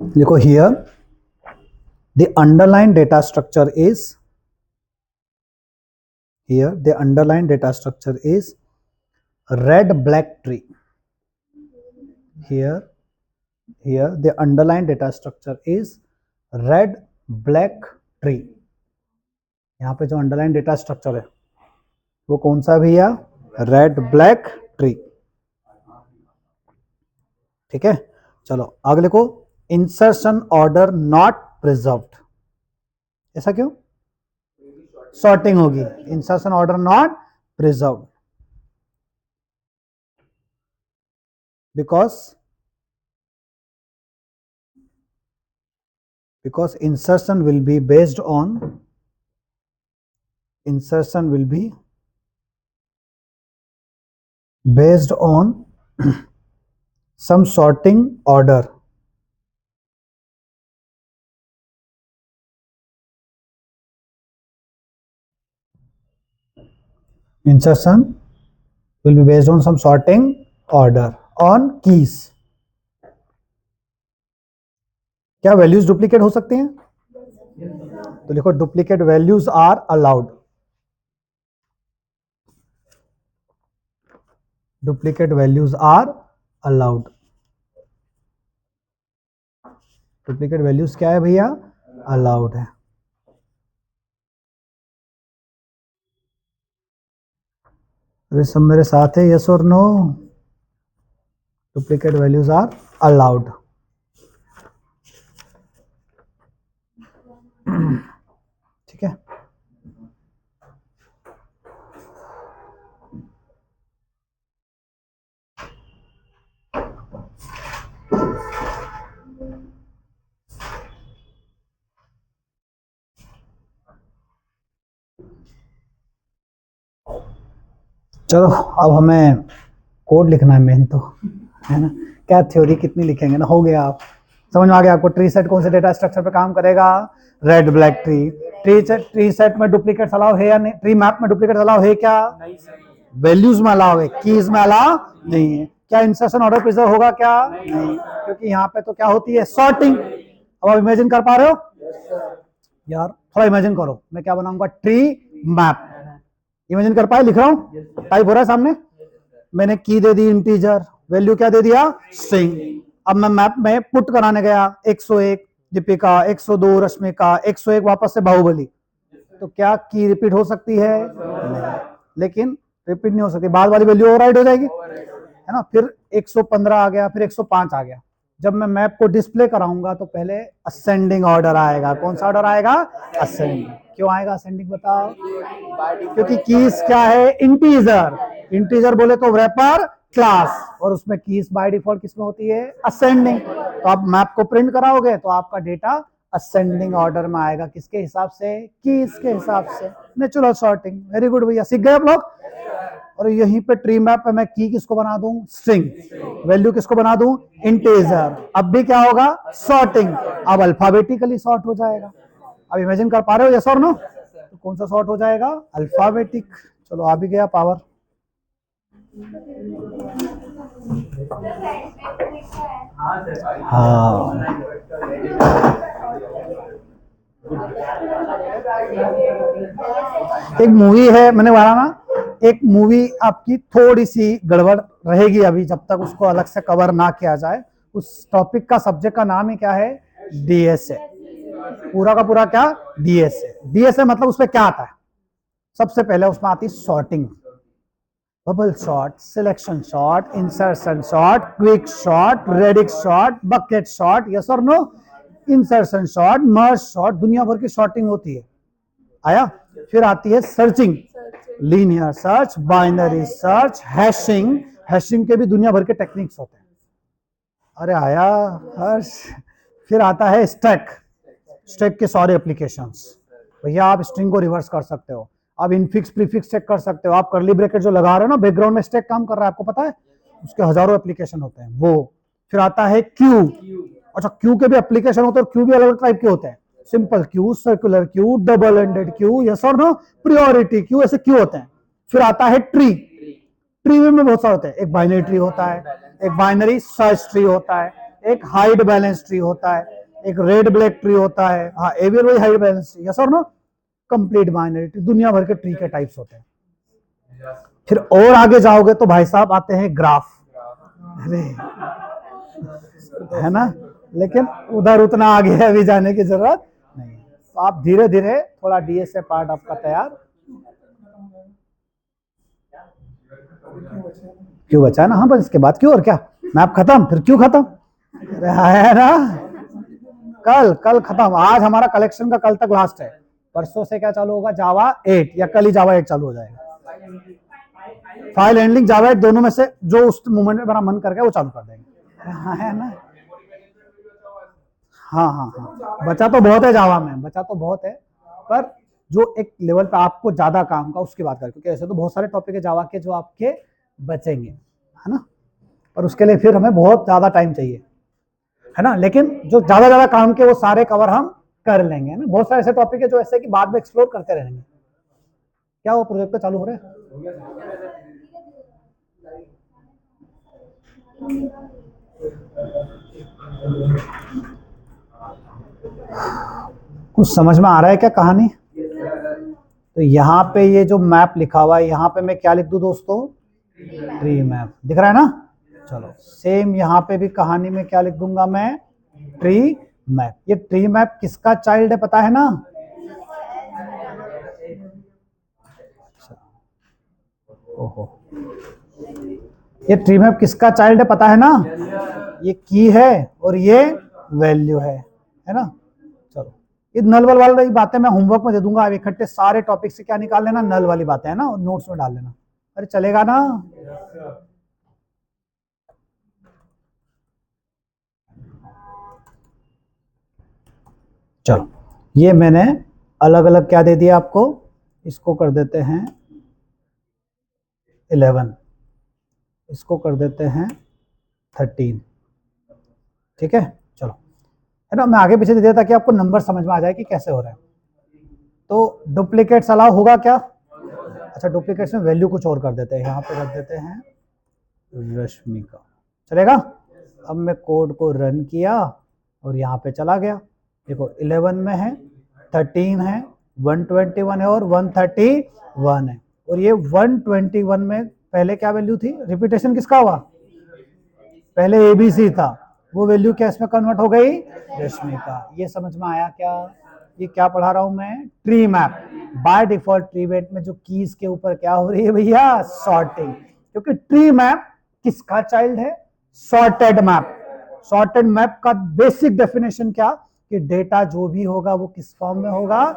Speaker 1: देखो here the underlying data structure is, here the underlying data structure is red black tree. Here the underlying data structure is red black tree. यहाँ पे जो underline data structure है वो कौन सा भैया? Red black tree. ठीक है, चलो आगे लिखो। Insertion order not preserved. ऐसा क्यों? सॉर्टिंग होगी। Insertion order not preserved because because insertion will be based on some sorting order. Insertion will be based on some sorting order on keys. क्या values duplicate हो सकती हैं? तो लिखो duplicate values are allowed. Duplicate values are allowed. Duplicate values क्या है भैया? Allowed है. अरे सब मेरे साथ है, यस और no? Duplicate values are allowed. ठीक है. चलो अब हमें कोड लिखना है मेन तो, है ना. क्या थ्योरी कितनी लिखेंगे ना, हो गया. आप समझ में आ गया आपको? ट्री सेट कौन से डेटा स्ट्रक्चर पे काम करेगा? Red black tree. Tree set में डुप्लीकेट्स अलाउ है या नहीं? ट्री मैप में डुप्लीकेट्स अलाउ है क्या? वैल्यूज में अलाउ है, कीज में अलाउ नहीं है. क्या इंसर्शन ऑर्डर प्रिजर्व होगा? क्या नहीं, क्योंकि यहाँ पे तो क्या होती है? सॉर्टिंग. अब आप इमेजिन कर पा रहे हो यार? थोड़ा इमेजिन करो, मैं क्या बनाऊंगा? Tree map. इमेजिन कर पाए? लिख रहा हूं, टाइप हो रहा है सामने. मैंने की दे दी इंटीजर, वैल्यू क्या दे दिया? स्ट्रिंग. अब मैं मैप में पुट कराने गया 101 दीपिका, 102 रश्मिका, 101 वापस से बाहुबली. तो क्या की रिपीट हो सकती है? नहीं. लेकिन रिपीट नहीं हो सकती, बाद वाली वैल्यू ओवरराइड हो जाएगी, है ना. फिर 115 आ गया, फिर 105 आ गया. जब मैं मैप को डिस्प्ले कराऊंगा तो पहले असेंडिंग ऑर्डर आएगा. कौन सा ऑर्डर आएगा? असेंडिंग. क्यों आएगा असेंडिंग बताओ? क्योंकि कीज क्या है? इंटीजर. इंटीजर बोले तो रैपर क्लास, और उसमें कीज बाय डिफॉल्ट किसमें होती है? असेंडिंग. तो आप मैप को प्रिंट कराओगे तो आपका डेटा असेंडिंग ऑर्डर में आएगा. किसके हिसाब से? कीज के हिसाब से. Natural sorting. वेरी गुड भैया, सीख गए आप लोग. और यहीं पे ट्री मैप पे मैं की किसको बना दूं? स्ट्रिंग. वैल्यू किसको बना दूं? इंटीजर. अब भी क्या होगा? सॉर्टिंग. अब अल्फाबेटिकली सॉर्ट हो जाएगा. अब इमेजिन कर पा रहे हो? यस और नो? तो कौन सा सॉर्ट हो जाएगा? अल्फाबेटिक. चलो आ भी गया पावर. हाँ, एक मूवी है, मैंने बोला ना, एक मूवी आपकी थोड़ी सी गड़बड़ रहेगी अभी जब तक उसको अलग से कवर ना किया जाए. उस टॉपिक का सब्जेक्ट का नाम ही क्या है? डीएसए. पूरा का पूरा क्या? डीएसए. डीएसए मतलब उसमें क्या आता है? सबसे पहले उसमें आती है sorting. Bubble sort, selection sort, insertion sort, quick sort, radix sort, bucket sort. Yes और no? Insertion sort, merge sort, दुनिया भर की सॉर्टिंग होती है. आया? फिर आती है searching, linear search, binary search, hashing. Hashing के भी दुनिया भर के टेक्निक्स होते हैं. अरे आया हर्ष. फिर आता है स्टैक. स्टैक के सारे एप्लीकेशंस. भैया आप स्ट्रिंग को रिवर्स कर सकते हो, आप इनफिक्स प्रीफिक्स चेक कर सकते हो, आप करली ब्रैकेट जो लगा रहे हो ना, बैकग्राउंड में स्टैक काम कर रहा है, आपको पता है? उसके हजारों एप्लीकेशन होते हैं वो. फिर आता है क्यू. अच्छा, क्यू के भी एप्लीकेशन होते हैं, और क्यू भी अलग अलग टाइप के होते हैं. Simple Q, circular queue, double ended queue, yes और नो, प्रायोरिटी क्यू, ऐसे क्यू होते हैं. फिर आता है ट्री. ट्री में बहुत सारे होते हैं. एक बाइनरी ट्री होता है, एक बाइनरी सर्च ट्री होता है, एक हाइड बैलेंस ट्री होता है, एक रेड ब्लैक ट्री होता है. हाँ, ए भी वही हाइड बैलेंस ट्री. यस और नो? Complete binary tree. दुनिया भर के ट्री के टाइप्स होते हैं. फिर और आगे जाओगे तो भाई साहब आते हैं ग्राफ. अरे है ना, लेकिन उधर उतना आगे अभी जाने की जरूरत नहीं. तो आप धीरे धीरे थोड़ा डीएसए पार्ट आपका तैयार. क्यों बचा ना? हाँ, बस इसके बाद क्यों, और क्या? मैप खत्म, फिर क्यों खत्म? है ना, कल खत्म. आज हमारा कलेक्शन का कल तक लास्ट है. परसों से क्या चालू होगा? जावा 8, या कल ही जावा 8 चालू हो जाएगा. फाइल हैंडलिंग जावा 8 दोनों में से जो उस मोमेंट में मेरा मन कर गया वो चालू कर देंगे. है ना? हाँ हाँ हाँ, बचा तो बहुत है जावा में, बचा तो बहुत है, पर जो एक लेवल पे आपको ज्यादा काम का उसकी बात करें, क्योंकि ऐसे तो बहुत सारे टॉपिक है जावा के जो आपके बचेंगे, है ना, पर उसके लिए फिर हमें बहुत ज्यादा टाइम चाहिए, है ना, लेकिन जो ज्यादा ज्यादा काम के वो सारे कवर हम कर लेंगे, है ना। बहुत सारे ऐसे टॉपिक है जो ऐसे कि बाद में एक्सप्लोर करते रहेंगे। क्या वो प्रोजेक्ट चालू हो रहा है? कुछ समझ में आ रहा है क्या कहानी? तो यहाँ पे ये जो मैप लिखा हुआ है, यहाँ पे मैं क्या लिख दूं दोस्तों? ट्री मैप, दिख रहा है ना? चलो सेम यहाँ पे भी कहानी में क्या लिख दूंगा मैं? Tree map. ये ट्री मैप किसका चाइल्ड है पता है ना? ओहो, ये ट्री मैप किसका चाइल्ड है पता है ना? ये की है और ये वैल्यू है ना। चलो ये नल वाली बातें मैं होमवर्क में दे दूंगा, आप इकट्ठे सारे टॉपिक से क्या निकाल लेना, नल वाली बातें है ना, और नोट्स में डाल लेना। अरे चलेगा ना? चलो ये मैंने अलग अलग क्या दे दिया आपको, इसको कर देते हैं 11, इसको कर देते हैं 13, ठीक है। चलो है ना, मैं आगे पीछे दे दिया ताकि आपको नंबर समझ में आ जाए कि कैसे हो रहा है। तो डुप्लीकेट्स अलाउ होगा क्या? अच्छा डुप्लीकेट्स में वैल्यू कुछ और कर देते हैं, यहाँ पे रख देते हैं रश्मिका, चलेगा। अब मैं कोड को रन किया और यहाँ पे चला गया, देखो 11 में है, 13 है, 121 है और 131 है, और ये 121 में पहले क्या वैल्यू थी? रिपीटेशन किसका हुआ? पहले ABC था, वो वैल्यू क्या इसमें कन्वर्ट हो गई? रश्मिका। ये समझ में आया क्या? ये क्या पढ़ा रहा हूं मैं? Tree map. By default tree map में जो कीज के ऊपर क्या हो रही है भैया? सॉर्टिंग, क्योंकि ट्री मैप किसका चाइल्ड है? Sorted map. सॉर्टेड मैप का बेसिक डेफिनेशन क्या? कि डेटा जो भी होगा वो किस फॉर्म में होगा,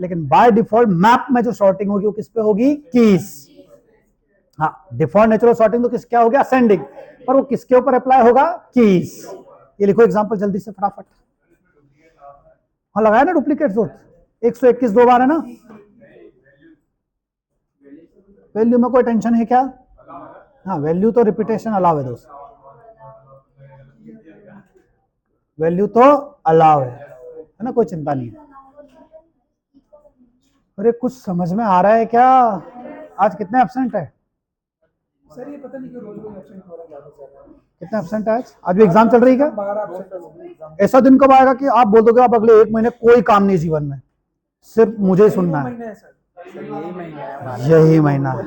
Speaker 1: लेकिन बाय डिफॉल्ट मैप में जो सॉर्टिंग होगी वो किस पे होगी? कीज। हाँ डिफॉल्ट नेचुरल सॉर्टिंग तो किस क्या हो गया? असेंडिंग, पर वो किसके ऊपर अप्लाई होगा? कीज। ये लिखो एग्जांपल जल्दी से फटाफट। हाँ लगाया ना डुप्लीकेट जोत, 121 दो बार है ना। वैल्यू में कोई टेंशन है क्या? हाँ वैल्यू तो रिपीटेशन अलाउ है दोस्त, वैल्यू तो अलाउ है ना, कोई चिंता नहीं है। अरे कुछ समझ में आ रहा है क्या? आज कितने एब्सेंट है?
Speaker 3: सर ये पता नहीं क्यों रोज रोज एब्सेंट हो रहा है।
Speaker 1: कितने एब्सेंट है आज? आज भी एग्जाम चल रही है क्या?
Speaker 3: 12 एब्सेंट हो गए।
Speaker 1: ऐसा दिन कब आएगा कि आप बोल दोगे आप अगले 1 महीने कोई काम नहीं जीवन में, सिर्फ मुझे ही सुनना है?
Speaker 3: महीना है सर, यही महीना है हमारा।
Speaker 1: यही महीना है।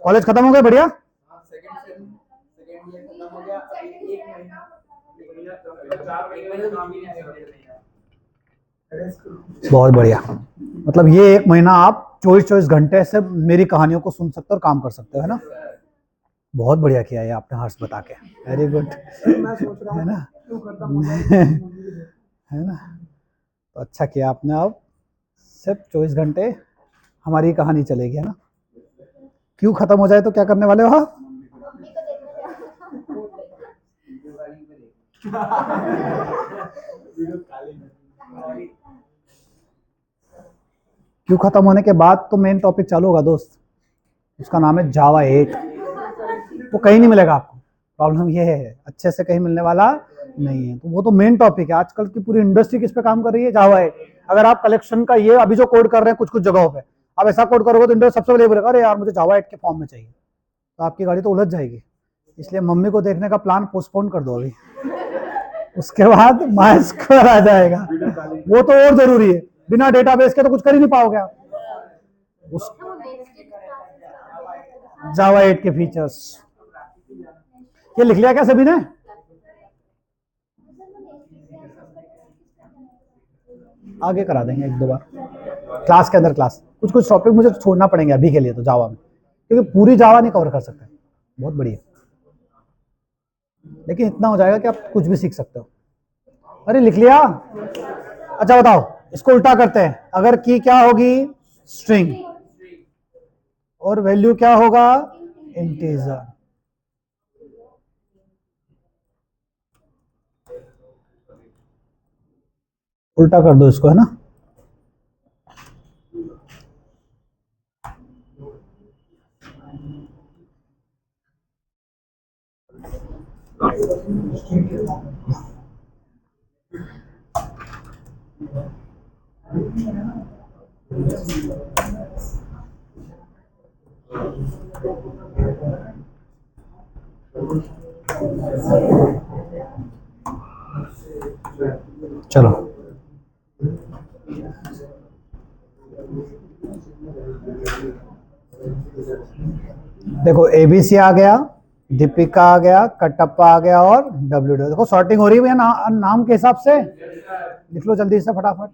Speaker 1: कॉलेज खत्म हो गया? बढ़िया।
Speaker 3: सेकंड ईयर खत्म हो गया, अभी 1 महीना 1 महीना काम ही नहीं है।
Speaker 1: बहुत बढ़िया, मतलब ये 1 महीना आप 24 घंटे से मेरी कहानियों को सुन सकते हो और काम कर सकते हो, है ना। बहुत बढ़िया किया ये आपने हर्ष बता के, वेरी गुड।
Speaker 3: मैं सोच रहा हूँ
Speaker 1: है ना,
Speaker 3: क्यों करता हूँ
Speaker 1: है ना, तो अच्छा किया आपने। अब सिर्फ 24 घंटे हमारी कहानी चलेगी, है ना। क्यों खत्म हो जाए तो क्या करने वाले हो आप? क्यों खत्म होने के बाद तो मेन टॉपिक चालू होगा दोस्त, उसका नाम है जावा 8। वो कहीं नहीं मिलेगा आपको, प्रॉब्लम ये है अच्छे से कहीं मिलने वाला नहीं है, तो वो तो मेन टॉपिक है। आजकल की पूरी इंडस्ट्री किस पे काम कर रही है? जावा 8। अगर आप कलेक्शन का ये अभी जो कोड कर रहे हैं कुछ कुछ जगहों पे, आप ऐसा कोड करोगे तो इंडस्ट्री सबसे पहले बोलेगा अरे यार मुझे जावा 8 के फॉर्म में चाहिए, तो आपकी गाड़ी तो उलझ जाएगी। इसलिए मम्मी को देखने का प्लान पोस्टपोन कर दो अभी, उसके बाद माइस्क्वेयर आ जाएगा, वो तो और जरूरी है, बिना डेटाबेस के तो कुछ कर ही नहीं पाओगे आप। उस जावा 8 के फीचर्स ये लिख लिया क्या सभी ने? आगे करा देंगे 1-2 बार क्लास के अंदर। क्लास कुछ कुछ टॉपिक मुझे छोड़ना पड़ेंगे अभी के लिए तो जावा में, क्योंकि पूरी जावा नहीं कवर कर सकते। बहुत बढ़िया, लेकिन इतना हो जाएगा कि आप कुछ भी सीख सकते हो। अरे लिख लिया? अच्छा बताओ, इसको उल्टा करते हैं। अगर की क्या होगी? स्ट्रिंग, और वैल्यू क्या होगा? इंटीजर। उल्टा कर दो इसको, है ना। चलो देखो, एबीसी आ गया, दीपिका आ गया, कटप्पा आ गया और डब्ल्यू डब्ल्यू। देखो सॉर्टिंग हो रही है भैया नाम के हिसाब से। लिख लो जल्दी से फटाफट।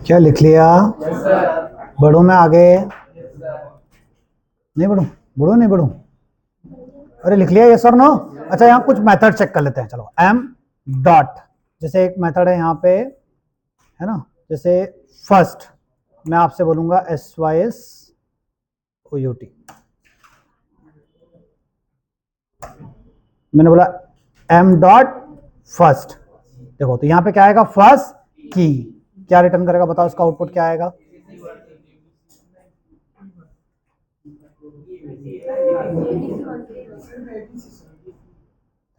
Speaker 1: क्या लिख लिया? बढ़ू मैं आगे? नहीं बढ़ू? बढ़ू नहीं बढ़ू? अरे लिख लिया यस और नो? अच्छा यहाँ कुछ मेथड चेक कर लेते हैं। चलो एम डॉट, जैसे एक मेथड है यहाँ पे, है ना, जैसे फर्स्ट मैं आपसे बोलूंगा SYSOUT, मैंने बोला एम डॉट फर्स्ट। देखो तो यहाँ पे क्या आएगा? फर्स्ट की। क्या रिटर्न करेगा बताओ, इसका आउटपुट क्या आएगा?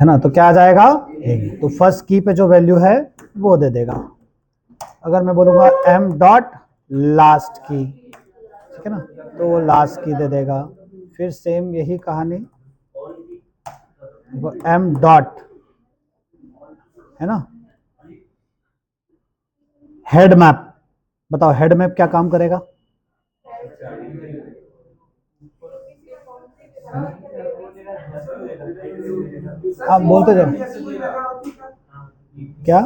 Speaker 1: है ना, तो क्या आ जाएगा? तो फर्स्ट की पे जो वैल्यू है वो दे देगा। अगर मैं बोलूंगा एम डॉट लास्ट की, ठीक है ना, तो वो लास्ट की दे देगा। फिर सेम यही कहानी एम डॉट, है ना, हेड मैप। बताओ हेड मैप क्या काम करेगा? आप बोलते जाओ। क्या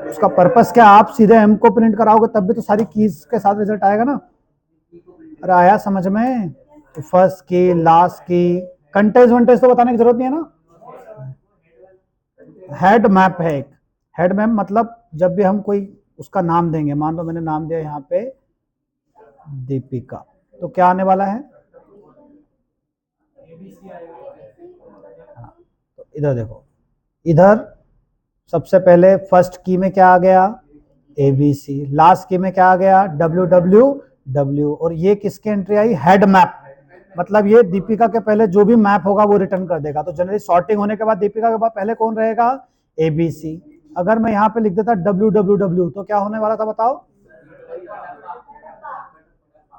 Speaker 1: उसका पर्पस क्या? आप सीधे एम को प्रिंट कराओगे तब भी तो सारी कीज के साथ रिजल्ट आएगा ना। अरे आया समझ में? तो फर्स्ट की, लास्ट की, कंटेज वंटेज तो बताने की जरूरत नहीं है ना। हेड मैप है एक। हेड मैप मतलब जब भी हम कोई उसका नाम देंगे, मान लो मैंने नाम दिया यहाँ पे दीपिका, तो क्या आने वाला है? तो इधर देखो, इधर सबसे पहले फर्स्ट की में क्या आ गया? ABC। लास्ट की में क्या आ गया? WWW। और ये किसकी एंट्री आई? Head map. मतलब ये दीपिका के पहले जो भी मैप होगा वो रिटर्न कर देगा। तो जनरली सॉर्टिंग होने के बाद दीपिका के बाद पहले कौन रहेगा? ABC। अगर मैं यहाँ पे लिख देता WWW तो क्या होने वाला था बताओ?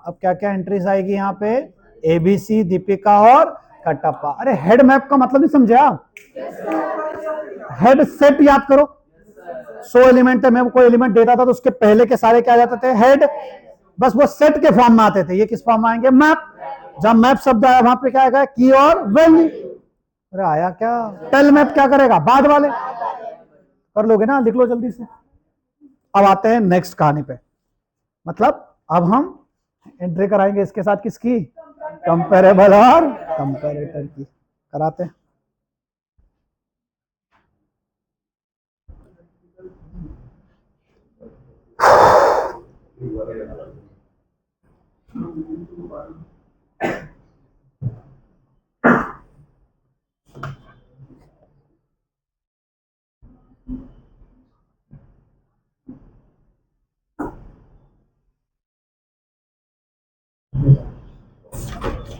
Speaker 1: अब क्या क्या एंट्रीज आएगी यहाँ पे? ABC, दीपिका और कटप्पा। अरे हेड मैप का मतलब नहीं समझे आप? हेड सेट याद करो। 100 एलिमेंट है, मैं कोई एलिमेंट देता था तो उसके पहले के सारे क्या जाते थे? हेड। बस वो सेट के फॉर्म में आते थे। ये किस फॉर्म में आएंगे? मैप। जब मैप शब्द आया वहां पे क्या आएगा? की और वैल्यू। अरे आया क्या? टेल मैप क्या करेगा? बाद वाले कर लोगे ना, लिख लो जल्दी से। अब आते हैं नेक्स्ट कहानी पे। मतलब अब हम एंट्री कराएंगे इसके साथ किसकी? कंपेरेबल और कंपेरेटर की कराते हैं।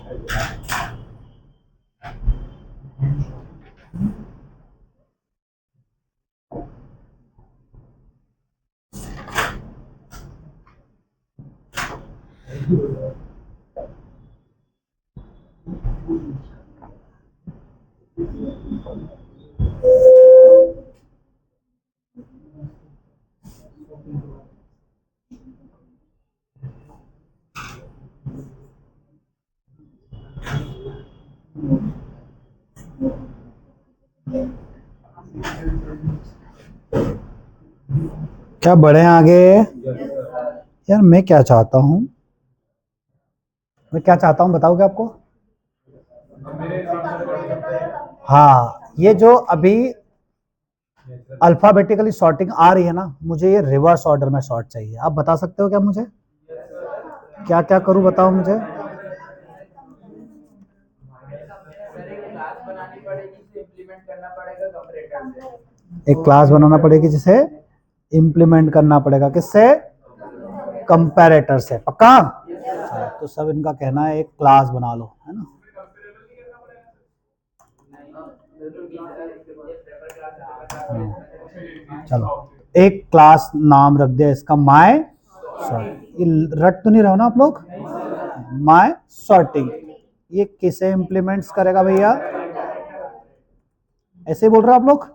Speaker 1: क्या बढ़े आगे? यार मैं क्या चाहता हूँ, बताओ क्या आपको? हाँ, ये जो अभी अल्फाबेटिकली सॉर्टिंग आ रही है ना, मुझे ये रिवर्स ऑर्डर में सॉर्ट चाहिए। आप बता सकते हो क्या मुझे? क्या क्या करूं बताओ मुझे।
Speaker 3: क्लास बनानी पड़ेगी, इसे इम्प्लीमेंट करना पड़ेगा कंपैरेटर से।
Speaker 1: एक क्लास बनाना पड़ेगी जिसे इम्प्लीमेंट करना पड़ेगा, किससे? कंपैरेटर से। पक्का? तो सब इनका कहना है एक क्लास बना लो, है ना? चलो एक क्लास नाम रख दिया इसका माय सॉर्ट। ये रट तो नहीं रहो ना आप लोग? My sorting. ये किसे इम्प्लीमेंट्स करेगा भैया? ऐसे ही बोल रहे हो आप लोग?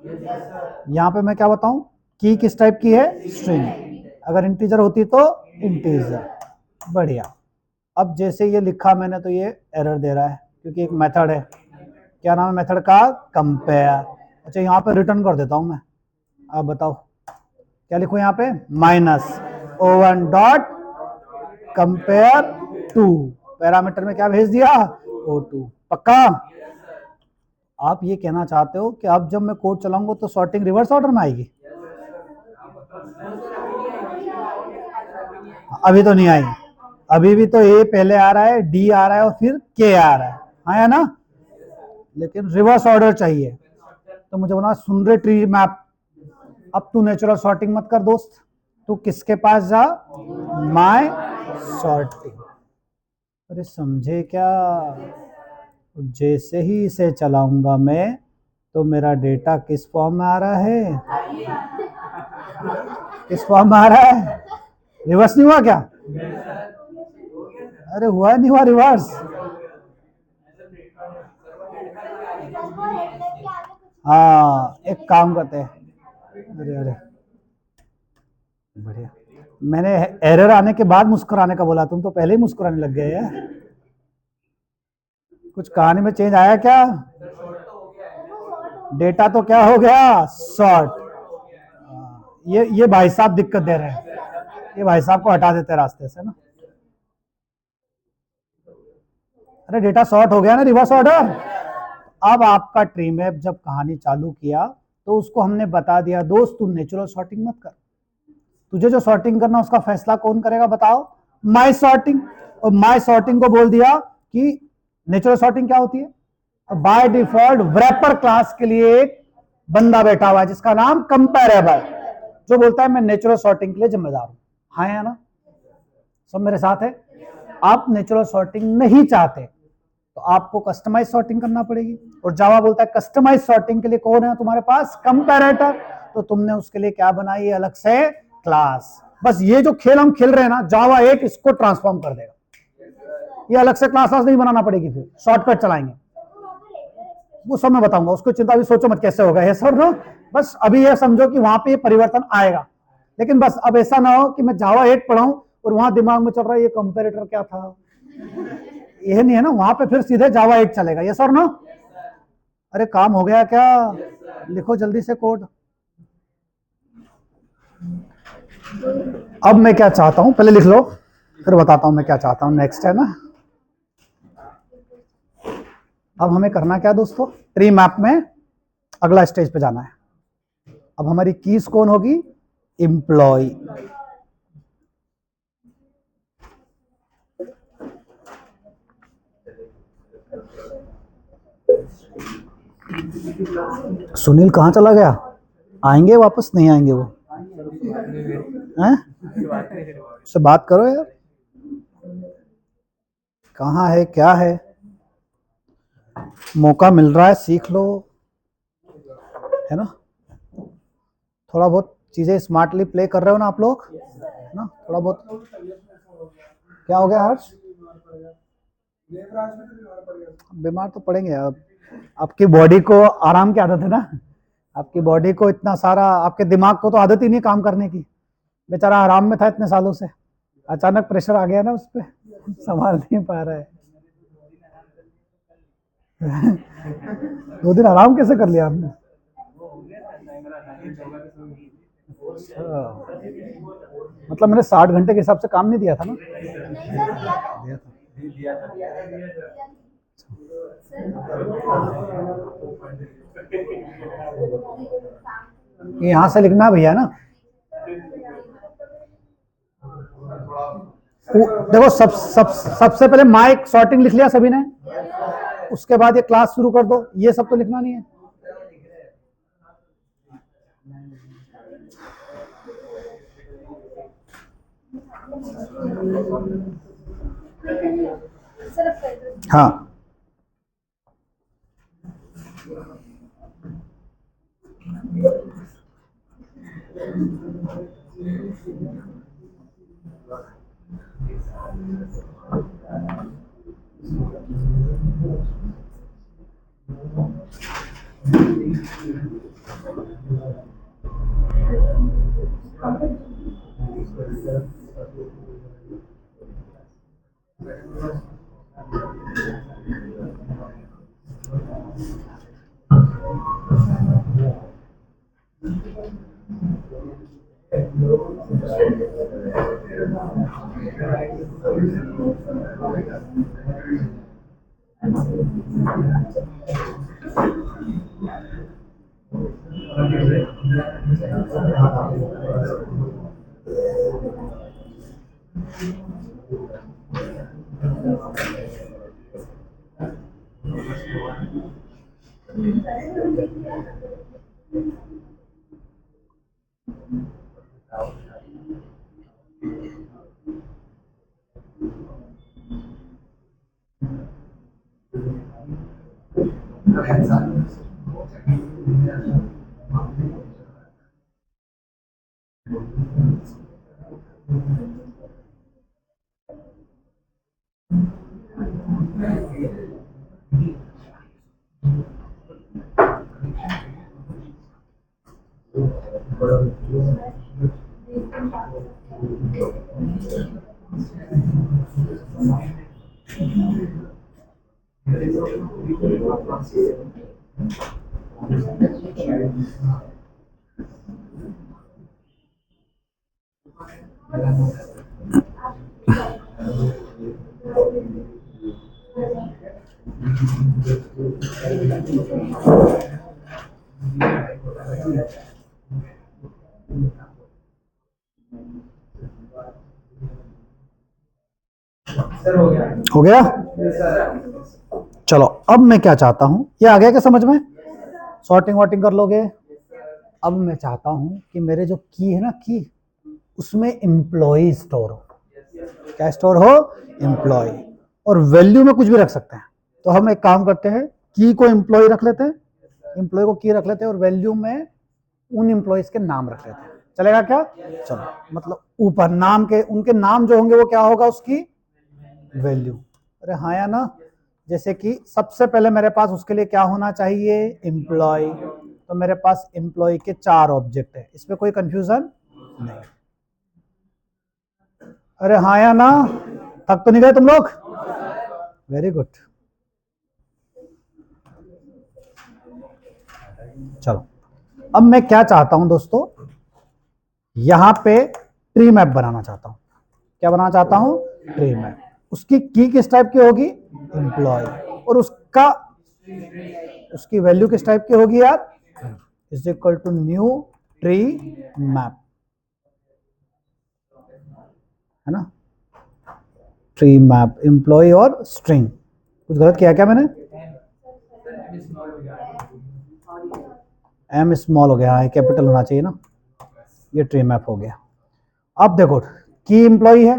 Speaker 1: यहाँ पे मैं क्या बताऊं की किस टाइप की है? स्ट्रिंग। अगर इंटीजर होती तो इंटीजर। बढ़िया। अब जैसे ये लिखा मैंने तो ये एरर दे रहा है क्योंकि एक मेथड है। क्या नाम है मेथड का? कंपेयर। अच्छा यहाँ पे रिटर्न कर देता हूं मैं। अब बताओ क्या लिखूं यहाँ पे? Minus O1 dot compare to. Parameter में क्या भेज दिया? O2। पक्का? आप ये कहना चाहते हो कि अब जब मैं कोड चलाऊंगा तो सॉर्टिंग रिवर्स ऑर्डर में आएगी? अभी तो नहीं आई। अभी भी तो ए पहले आ रहा है, डी आ रहा है और फिर के आ रहा है, हाँ या ना? लेकिन रिवर्स ऑर्डर चाहिए। तो मुझे बना सुन रहे ट्री मैप। अब तू नेचुरल सॉर्टिंग मत कर दोस्त, तू किसके पास जा? My sorting. अरे समझे क्या? जैसे ही इसे चलाऊंगा मैं तो मेरा डेटा किस फॉर्म में आ रहा है? किस फॉर्म में आ रहा है? रिवर्स नहीं हुआ क्या? अरे हुआ नहीं हुआ रिवर्स? हाँ एक काम करते हैं। अरे अरे बढ़िया। मैंने एरर आने के बाद मुस्कुराने का बोला, तुम तो पहले ही मुस्कुराने लग गए यार। कुछ कहानी में चेंज आया क्या? डेटा तो क्या हो गया? सॉर्ट। ये भाई साहब दिक्कत दे रहे हैं, ये भाई साहब को हटा देते रास्ते से ना। अरे डेटा सॉर्ट हो गया ना, रिवर्स ऑर्डर। अब आपका ट्री मैप जब कहानी चालू किया तो उसको हमने बता दिया दोस्त तू नेचुरल सॉर्टिंग मत कर, तुझे जो सॉर्टिंग करना उसका फैसला कौन करेगा बताओ? My sorting. और माय सॉर्टिंग को बोल दिया कि नेचुरल सॉर्टिंग क्या होती है? बाय डिफॉल्ट व्रैपर क्लास के लिए एक बंदा बैठा हुआ है जिसका नाम कंपैरेबल, जो बोलता है मैं नेचुरल सॉर्टिंग के लिए जिम्मेदार हूं। हाँ या ना? सब मेरे साथ है? आप नेचुरल सॉर्टिंग नहीं चाहते तो आपको कस्टमाइज सॉर्टिंग करना पड़ेगी। और जावा बोलता है कस्टमाइज सॉर्टिंग के लिए कौन है तुम्हारे पास? कंपैरेटर। तो तुमने उसके लिए क्या बनाई? अलग से क्लास। बस ये जो खेल हम खेल रहे हैं ना, जावा 1 इसको ट्रांसफॉर्म कर देगा। ये अलग से क्लास नहीं बनाना पड़ेगी, फिर शॉर्टकट चलाएंगे। वो सब मैं बताऊंगा, उसको चिंता भी सोचो मत कैसे होगा ये सब ना। बस अभी ये समझो कि वहां पे ये परिवर्तन आएगा। लेकिन बस अब ऐसा ना हो कि मैं जावा 8 पढ़ाऊं और वहां दिमाग में चल रहा है ये कंपैरेटर क्या था। ये नहीं है ना, वहां पे फिर सीधे जावा 8 चलेगा। ये सर ना? अरे काम हो गया क्या? लिखो जल्दी से कोड। अब मैं क्या चाहता हूं पहले लिख लो, फिर बताता हूं मैं क्या चाहता हूं। नेक्स्ट है ना, अब हमें करना क्या दोस्तों? ट्री मैप में अगला स्टेज पे जाना है। अब हमारी कीज कौन होगी? एम्प्लॉय। सुनील कहाँ चला गया? आएंगे वापस? नहीं आएंगे वो? हैं? उससे बात करो यार, कहाँ है क्या है? मौका मिल रहा है, सीख लो, है ना। थोड़ा बहुत चीजें स्मार्टली प्ले कर रहे हो ना आप लोग, है ना। थोड़ा बहुत क्या हो गया हर्ष? बीमार तो पड़ेंगे अब, आपकी बॉडी को आराम की आदत है ना, आपकी बॉडी को इतना सारा, आपके दिमाग को तो आदत ही नहीं काम करने की, बेचारा आराम में था इतने सालों से, अचानक प्रेशर आ गया ना उस पर, संभाल नहीं पा रहा है। 2 दिन आराम कैसे कर लिया आपने? मतलब मैंने 60 घंटे के हिसाब से काम नहीं दिया था ना? दिया था। यहाँ से लिखना भैया ना, देखो सबसे पहले माइक सॉर्टिंग लिख लिया सभी ने, उसके बाद ये क्लास शुरू कर दो, ये सब तो लिखना नहीं है। हाँ हो गया। चलो अब मैं क्या चाहता हूं, ये आ गया क्या समझ में? सॉर्टिंग वॉटिंग कर लोगे। अब मैं चाहता हूं कि मेरे जो की है ना, की उसमें एम्प्लॉय स्टोर हो। क्या स्टोर हो? एम्प्लॉय। और वैल्यू में कुछ भी रख सकते हैं। तो हम एक काम करते हैं, की को एम्प्लॉय रख लेते हैं, एम्प्लॉय को की रख लेते हैं, और वैल्यू में उन एम्प्लॉयज के नाम रख लेते हैं। चलेगा क्या? चलो, मतलब ऊपर नाम के, उनके नाम जो होंगे वो क्या होगा, उसकी वैल्यू। अरे हाँ या ना? जैसे कि सबसे पहले मेरे पास उसके लिए क्या होना चाहिए? एम्प्लॉय। तो मेरे पास एम्प्लॉय के 4 ऑब्जेक्ट है, इसमें कोई कंफ्यूजन नहीं। अरे हाँ या ना? थक तो नहीं गए तुम लोग? Very good. चलो अब मैं क्या चाहता हूं दोस्तों, यहां पे ट्री मैप बनाना चाहता हूं। क्या बनाना चाहता हूं? Tree map. उसकी की किस टाइप की होगी? एम्प्लॉय। और उसकी वैल्यू किस टाइप की होगी यार? Is equal to new tree map, है ना। ट्री मैप एम्प्लॉय और स्ट्रिंग। कुछ गलत किया क्या मैंने? एम स्मॉल हो गया है, कैपिटल होना चाहिए ना। ये ट्री मैप हो गया। अब देखो, की एम्प्लॉय है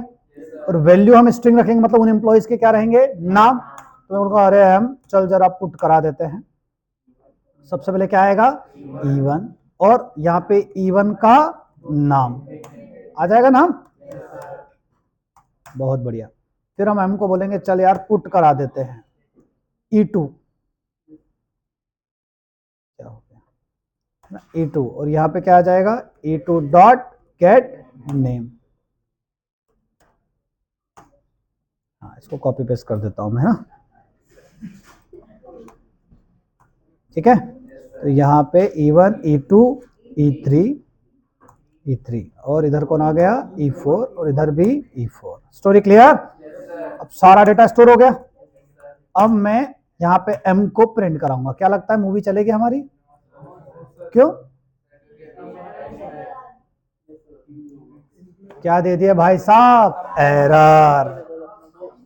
Speaker 1: और वैल्यू हम स्ट्रिंग रखेंगे, मतलब उन एम्प्लॉयज के क्या रहेंगे? नाम। तो उनको अरे हम चल जरा पुट करा देते हैं। सबसे पहले क्या आएगा E1 और यहाँ पे E1 का नाम आ जाएगा नाम, बहुत बढ़िया। फिर हम M को बोलेंगे चल यार पुट करा देते हैं E2, क्या हो गया E2, और यहाँ पे क्या आ जाएगा E2 डॉट गेट नेम। हाँ इसको कॉपी पेस्ट कर देता हूं मैं, हाँ ठीक है। तो यहाँ पे E1 E2 E3 E3 और इधर कौन आ गया E4 और इधर भी E4। Story clear? अब सारा डेटा स्टोर हो गया। अब मैं यहाँ पे M को प्रिंट कराऊंगा। क्या लगता है मूवी चलेगी हमारी? क्यों? क्या दे दिया भाई साहब? एरर।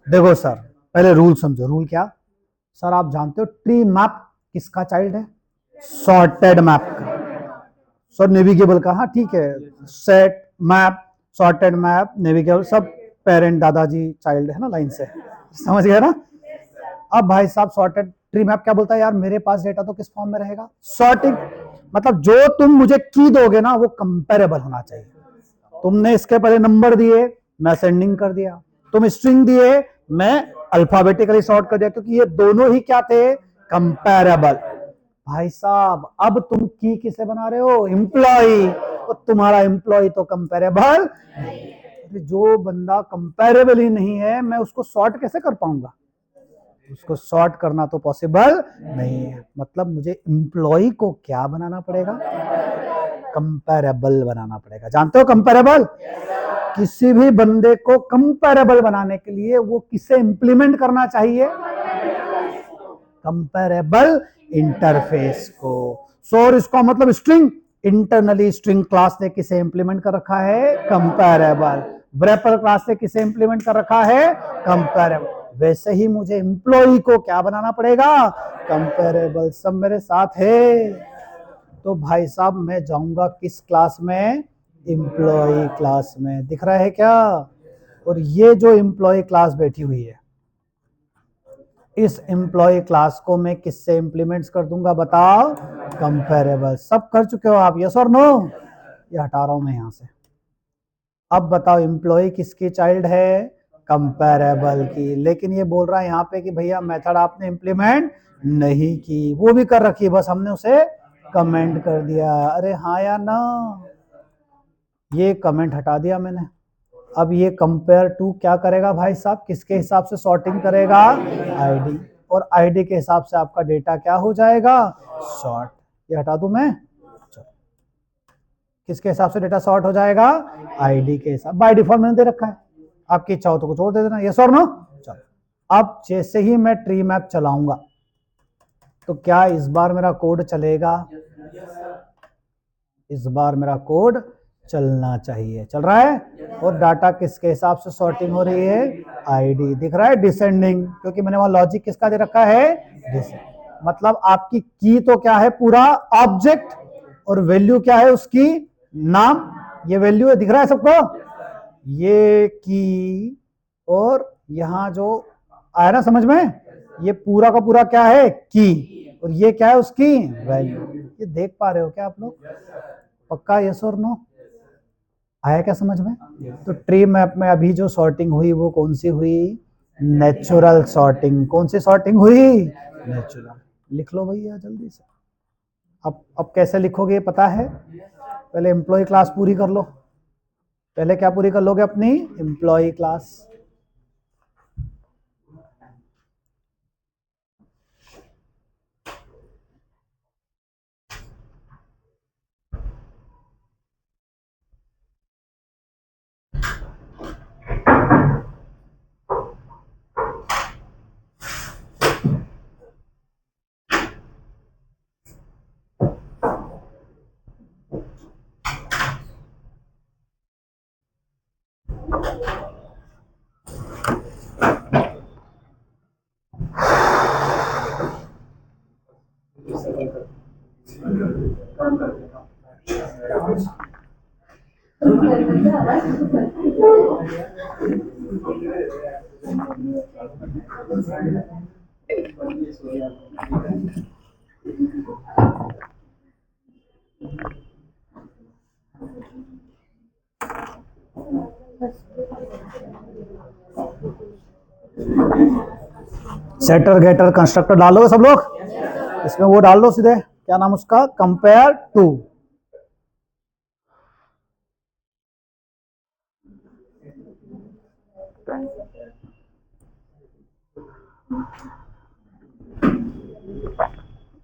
Speaker 1: देखो सर पहले रूल समझो। रूल क्या सर? आप जानते हो ट्री मैप किसका चाइल्ड है? सॉर्टेड मैप का। सर नेविगेबल का, हाँ ठीक है, set map sorted map navigable सब पेरेंट दादाजी चाइल्ड है ना, लाइन से समझ गया ना। अब भाई साहब सॉर्टेड ट्री मैप क्या बोलता है यार मेरे पास डेटा तो किस फॉर्म में रहेगा? सॉर्टिंग, मतलब जो तुम मुझे की दोगे ना वो कंपेरेबल होना चाहिए। तुमने इसके पहले नंबर दिए मैं असेंडिंग कर दिया, तुम स्ट्रिंग दिए मैं अल्फाबेटिकली सॉर्ट कर दिया, क्योंकि ये दोनों ही क्या थे? कंपेरेबल। भाई साहब अब तुम की किसे बना रहे हो? एम्प्लॉय। तो तुम्हारा एम्प्लॉय तो कंपेरेबल, जो बंदा कंपेरेबल ही नहीं है मैं उसको सॉर्ट कैसे कर पाऊंगा? उसको सॉर्ट करना तो पॉसिबल नहीं है। मतलब मुझे एम्प्लॉय को क्या बनाना पड़ेगा? कंपेरेबल बनाना पड़ेगा। जानते हो कंपेरेबल? किसी भी बंदे को कंपेरेबल बनाने के लिए वो किसे इंप्लीमेंट करना चाहिए? कंपेरेबल इंटरफेस को। सो इसका मतलब स्ट्रिंग, इंटरनली स्ट्रिंग क्लास ने किसे इंप्लीमेंट कर रखा है? कंपेरेबल। व्रैपर क्लास ने किसे इंप्लीमेंट कर रखा है? कंपेरेबल। वैसे ही मुझे एम्प्लॉय को क्या बनाना पड़ेगा? कंपेरेबल। सब मेरे साथ है? तो भाई साहब मैं जाऊंगा किस क्लास में? एम्प्लॉय क्लास में। दिख रहा है क्या? और ये जो एम्प्लॉय क्लास बैठी हुई है इस एम्प्लॉय क्लास को मैं किससे इंप्लीमेंट्स कर दूंगा बताओ? कंपेरेबल। सब कर चुके हो आप? यस और नो? ये हटा रहा हूं मैं यहां से। अब बताओ एम्प्लॉय किसकी चाइल्ड है? कंपेरेबल की। लेकिन ये बोल रहा है यहाँ पे कि भैया मेथड आपने इंप्लीमेंट नहीं की। वो भी कर रखी है, बस हमने उसे कमेंट कर दिया। अरे हाँ या ना? ये कमेंट हटा दिया मैंने। अब ये कंपेयर टू क्या करेगा भाई साहब? किसके हिसाब से सॉर्टिंग करेगा? आईडी। और आईडी के हिसाब से आपका डेटा क्या हो जाएगा? सॉर्ट। ये हटा दूं मैं? चलो किसके हिसाब से डेटा सॉर्ट हो जाएगा? आईडी के हिसाब। बाय डिफॉल्ट मैंने दे रखा है, आपकी इच्छा हो तो कुछ और दे देना। यस और नो? चलो अब जैसे ही मैं ट्री मैप चलाऊंगा तो क्या इस बार मेरा कोड चलेगा? इस बार मेरा कोड चलना चाहिए। चल रहा है? और डाटा किसके हिसाब से सॉर्टिंग हो रही है? आईडी। दिख रहा है डिसेंडिंग, क्योंकि मैंने वहां लॉजिक किसका दे रखा है? डिसेंडिंग। मतलब आपकी की तो क्या है? पूरा ऑब्जेक्ट, और वैल्यू क्या है उसकी? नाम। ये वैल्यू है, दिख रहा है सबको? ये की और यहां जो आया ना समझ में, ये पूरा का पूरा क्या है? की। और ये क्या है? उसकी वैल्यू। ये देख पा रहे हो क्या आप लोग? पक्का यस और नो? आया क्या समझ में? तो ट्री मैप में अभी जो सॉर्टिंग हुई वो कौन सी हुई? Natural sorting. कौन सी सॉर्टिंग हुई? नेचुरल। लिख लो भैया जल्दी से। अब कैसे लिखोगे पता है? पहले एम्प्लॉय क्लास पूरी कर लो। पहले क्या पूरी कर लोगे? अपनी employ class. Setter getter constructor डालोगे सब लोग? इसमें वो डाल दो सीधे, क्या नाम उसका, कंपेयर टू।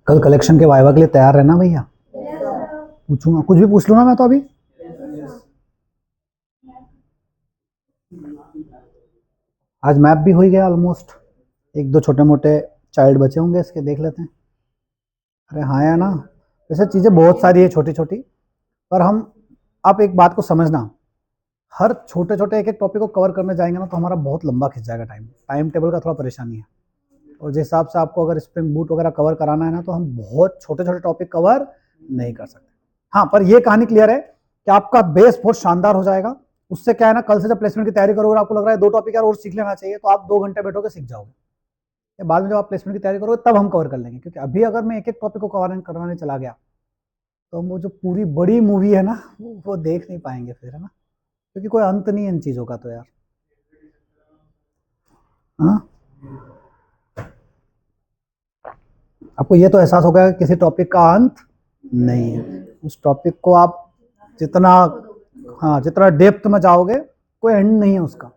Speaker 1: कल कलेक्शन के वाइवा के लिए तैयार रहना भैया। पूछूंगा, कुछ भी पूछ लूँ ना मैं तो अभी। आज मैप भी हो ही गया ऑलमोस्ट, एक दो छोटे मोटे चाइल्ड बचे होंगे इसके, देख लेते हैं। अरे हाँ या ना, वैसे चीज़ें बहुत सारी है छोटी छोटी, पर हम, आप एक बात को समझना, हर छोटे छोटे एक एक टॉपिक को कवर करने जाएंगे ना तो हमारा बहुत लंबा खिंच जाएगा टाइम, टाइम टेबल का थोड़ा परेशानी है। और जिस हिसाब से आपको अगर स्प्रिंग बूट वगैरह कवर कराना है ना, तो हम बहुत छोटे छोटे टॉपिक कवर नहीं कर सकते। हाँ, पर ये कहानी क्लियर है कि आपका बेस बहुत शानदार हो जाएगा। उससे क्या है ना, कल से जब प्लेसमेंट की तैयारी करोगे और आपको लग रहा है 2 टॉपिक यार और सीख लेना चाहिए, तो आप 2 घंटे बैठोगे सीख जाओगे। या बाद में जब आप प्लेसमेंट की तैयारी करोगे तब हम कवर कर लेंगे, क्योंकि अभी अगर मैं एक एक टॉपिक को कवर करवाने चला गया तो वो जो पूरी बड़ी मूवी है ना वो देख नहीं पाएंगे फिर, है ना, क्योंकि कोई अंत नहीं है इन चीज़ों का तो यार। हाँ, आपको ये तो एहसास होगा कि किसी टॉपिक का अंत नहीं है, उस टॉपिक को आप जितना, हाँ, जितना डेप्थ में जाओगे कोई एंड नहीं है उसका।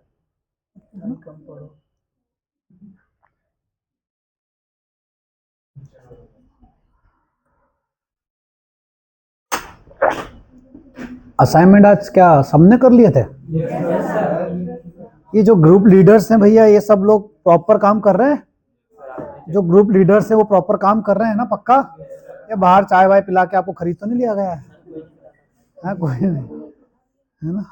Speaker 1: असाइनमेंट आज क्या सबने कर लिए थे? ये जो ग्रुप लीडर्स हैं भैया, ये सब लोग प्रॉपर काम कर रहे हैं? जो ग्रुप लीडर्स हैं वो प्रॉपर काम कर रहे हैं ना, पक्का? या बाहर चाय वाय पिला के आपको खरीद तो नहीं लिया गया है? हाँ, कोई नहीं, है ना।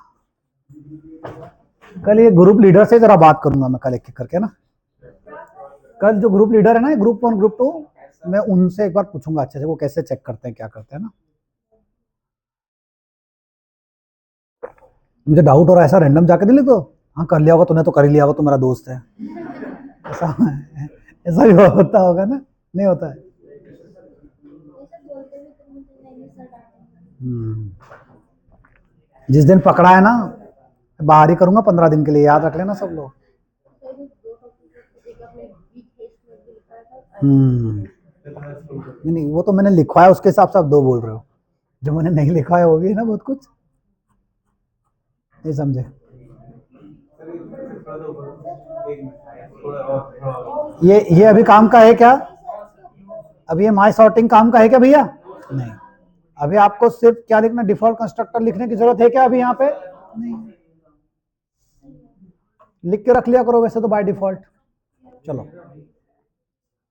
Speaker 1: कल ये ग्रुप लीडर से जरा बात करूंगा मैं, कल एक एक करके ना। कल जो ग्रुप लीडर है ना, ग्रुप 1 ग्रुप 2, मैं उनसे एक बार पूछूंगा अच्छे से वो कैसे चेक करते हैं, क्या करते हैं ना। मुझे डाउट हो रहा है, ऐसा रैंडम जाके नहीं लिख दो, हाँ कर लिया होगा तूने, तो कर ही लिया होगा, तू मेरा दोस्त है, ऐसा ऐसा भी होता होगा ना, नहीं होता है? जिस दिन पकड़ा है ना, बाहर ही करूंगा 15 दिन के लिए, याद रख लेना सब लोग। नहीं नहीं, वो तो मैंने लिखवाया, उसके हिसाब से आप 2 बोल रहे हो, जो मैंने नहीं लिखवाया वो भी है ना बहुत कुछ, नहीं समझे? ये अभी काम का है क्या? अभी ये माई सॉर्टिंग काम का है क्या भैया? नहीं। अभी आपको सिर्फ क्या लिखना, डिफॉल्ट कंस्ट्रक्टर लिखने की जरूरत है क्या अभी यहाँ पे? नहीं, लिख के रख लिया करो वैसे तो बाय डिफॉल्ट। चलो,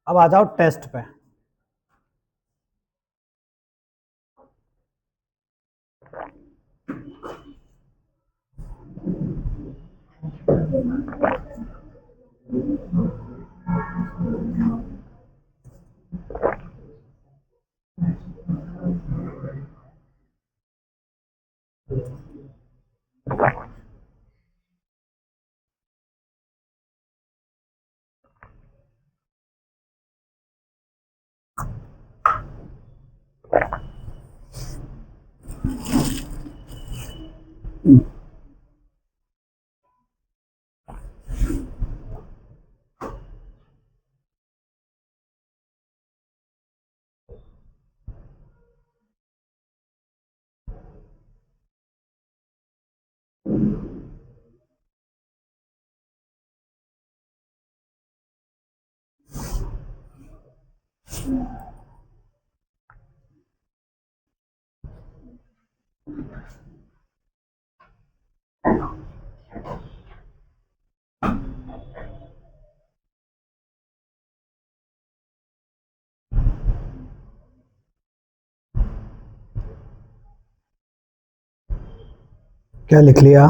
Speaker 1: अब आ जाओ टेस्ट पे। क्या लिख लिया?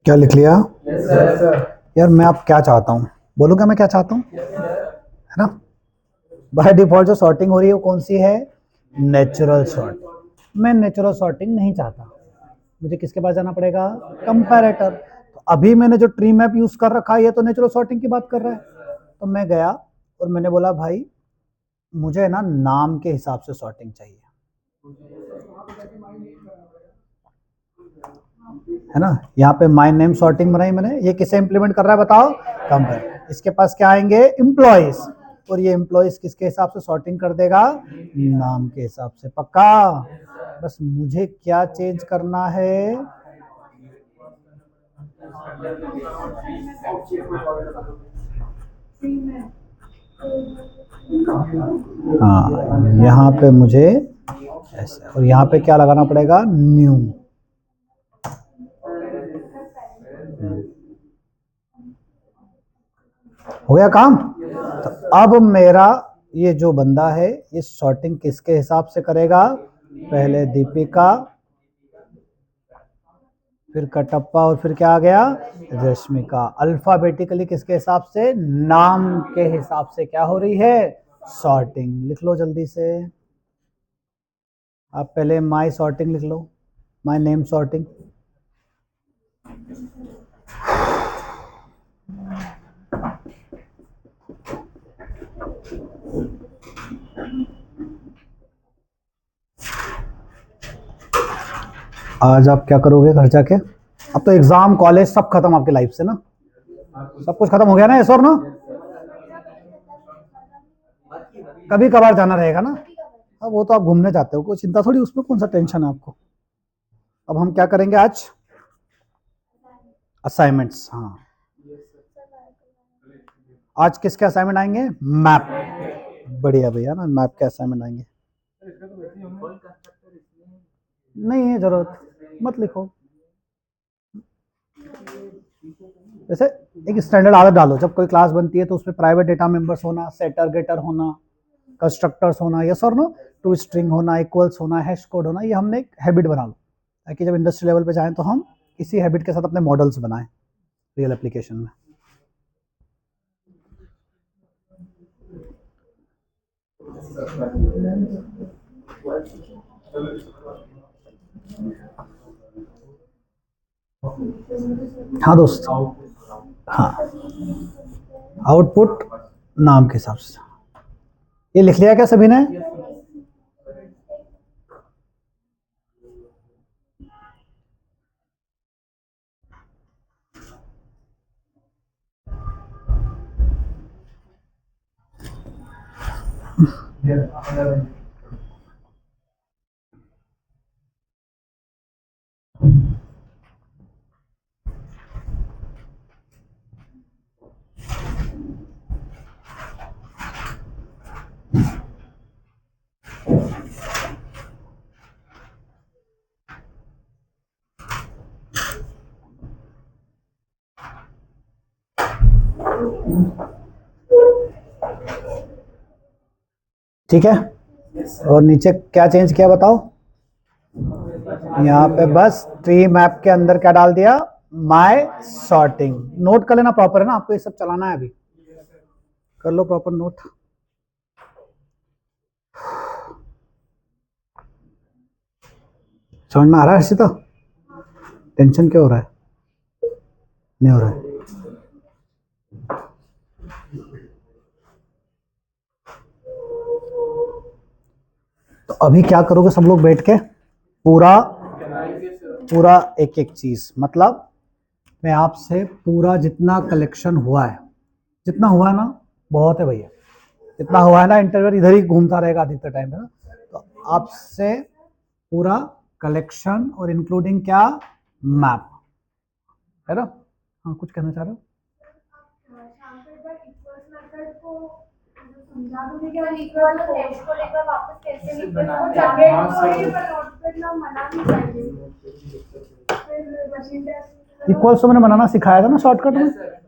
Speaker 1: क्या लिख लिया?
Speaker 3: सर।
Speaker 1: यार मैं अब क्या चाहता हूँ, बोलो क्या मैं क्या चाहता हूँ, है ना? बाय डिफॉल्ट जो सॉर्टिंग हो रही है वो कौन सी है? Natural sort. मैं नेचुरल सॉर्टिंग नहीं चाहता, मुझे किसके पास जाना पड़ेगा? कंपैरेटर। तो अभी मैंने जो ट्री मैप यूज कर रखा है ये तो नेचुरल सॉर्टिंग की बात कर रहा है। तो मैं गया और मैंने बोला भाई मुझे ना नाम के हिसाब से सॉर्टिंग चाहिए, है ना? यहाँ पे माय नेम सॉर्टिंग बनाई मैंने, ये किसे इंप्लीमेंट कर रहा है बताओ? कंपेयर। इसके पास क्या आएंगे? एम्प्लॉइज। और ये एम्प्लॉइज किसके हिसाब से सॉर्टिंग कर देगा? नाम के हिसाब से। पक्का? बस मुझे क्या चेंज करना है? हाँ, यहाँ पे मुझे ऐसा, और यहाँ पे क्या लगाना पड़ेगा? न्यू। हो गया काम? तो अब मेरा ये जो बंदा है ये सॉर्टिंग किसके हिसाब से करेगा? पहले दीपिका, फिर कटप्पा, और फिर क्या आ गया? रश्मिका। अल्फाबेटिकली किसके हिसाब से? नाम के हिसाब से क्या हो रही है? सॉर्टिंग। लिख लो जल्दी से, आप पहले माय सॉर्टिंग लिख लो, माय नेम सॉर्टिंग। आज आप क्या करोगे घर जाके? अब तो एग्जाम कॉलेज सब खत्म आपके लाइफ से ना, सब कुछ खत्म हो गया ना, ऐसा और ना? कभी कभार जाना रहेगा ना, अब वो तो आप घूमने जाते हो, कोई चिंता थोड़ी, उसमें कौन सा टेंशन है आपको। अब हम क्या करेंगे आज? असाइनमेंट्स। हाँ, आज किसके असाइनमेंट आएंगे? मैप। बढ़िया भैया ना, मैप के असाइनमेंट आएंगे। नहीं है जरूरत, मत लिखो। जैसे एक स्टैंडर्ड आदत डालो, जब कोई क्लास बनती है तो उसमें प्राइवेट डेटा मेंबर्स होना, सेटर गेटर होना, कंस्ट्रक्टर्स होना, यस और नो, टू स्ट्रिंग होना, इक्वल्स होना, हैश कोड होना, ये हमने एक हैबिट बना लो ताकि जब इंडस्ट्री लेवल पे जाएं तो हम इसी हैबिट के साथ अपने मॉडल्स बनाएं रियल एप्लीकेशन में। हाँ दोस्त, हाँ, आउटपुट नाम के हिसाब से। ये लिख लिया क्या सभी ने? ठीक है, और नीचे क्या चेंज किया बताओ? यहाँ पे बस ट्री मैप के अंदर क्या डाल दिया? My sorting. नोट कर लेना प्रॉपर, है ना, आपको ये सब चलाना है अभी, कर लो प्रॉपर नोट। समझ में आ रहा है हर्षिता? टेंशन क्यों हो रहा है? नहीं हो रहा है? तो अभी क्या करोगे सब लोग बैठ के? पूरा पूरा एक एक चीज, मतलब मैं आपसे पूरा जितना कलेक्शन हुआ है, जितना हुआ है ना, बहुत है भैया, जितना हुआ है ना, इंटरव्यू इधर ही घूमता रहेगा अधिकतर टाइम, है ना? तो आपसे पूरा कलेक्शन और इंक्लूडिंग क्या? मैप, है ना? हाँ, कुछ कहना चाह रहे हो?
Speaker 4: इक्वल हैश को लेकर वापस कैसे लिखते हैं वो
Speaker 2: हाँ,
Speaker 4: जनरेट
Speaker 2: सर।
Speaker 4: हो रही है पर नोटपैड ना मना नहीं चाहिए फिर मशीन टेस्ट
Speaker 1: इक्वल्स तो मैंने बनाना सिखाया था ना शॉर्टकट में।
Speaker 3: सर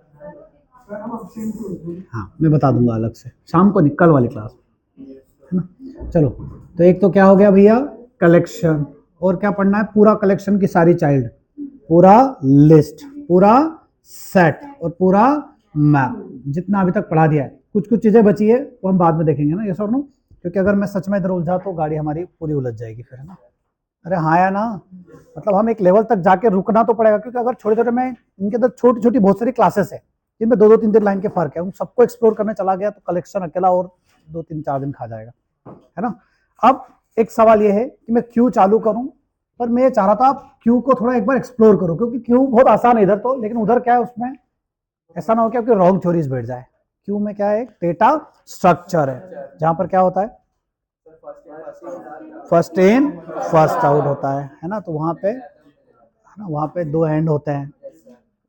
Speaker 3: हम absent को उसको
Speaker 1: हाँ मैं बता दूंगा अलग से शाम को कल वाली क्लास में, है ना। चलो तो एक तो क्या हो गया भैया कलेक्शन, और क्या पढ़ना है पूरा कलेक्शन की सारी चाइल्ड, पूरा लिस्ट, पूरा सेट और पूरा मैप, जितना अभी तक पढ़ा दिया है। कुछ कुछ चीजें बची है वो हम बाद में देखेंगे ना, यस और नो, क्योंकि अगर मैं सच में इधर उलझा तो गाड़ी हमारी पूरी उलझ जाएगी फिर, है ना। अरे हाँ या ना, मतलब हम एक लेवल तक जाके रुकना तो पड़ेगा, क्योंकि अगर छोटे छोटे में इनके अंदर छोटी छोटी बहुत सारी क्लासेस है जिनमें 2-2 3-3 लाइन के फर्क है, उन सबको एक्सप्लोर करने चला गया तो कलेक्शन अकेला और 2-3-4 दिन खा जाएगा, है ना। अब एक सवाल ये है कि मैं क्यू चालू करूं, पर मैं ये चाह रहा था आप क्यू को थोड़ा एक बार एक्सप्लोर करो, क्योंकि क्यू बहुत आसान है इधर तो, लेकिन उधर क्या है उसमें ऐसा ना हो कि आपके रॉन्ग थ्योरीज बैठ जाए। क्यू में क्या है, डेटा स्ट्रक्चर है जहां पर क्या होता है फर्स्ट इन फर्स्ट आउट होता है ना। तो वहां पे है ना, वहां पे 2 एंड होते हैं,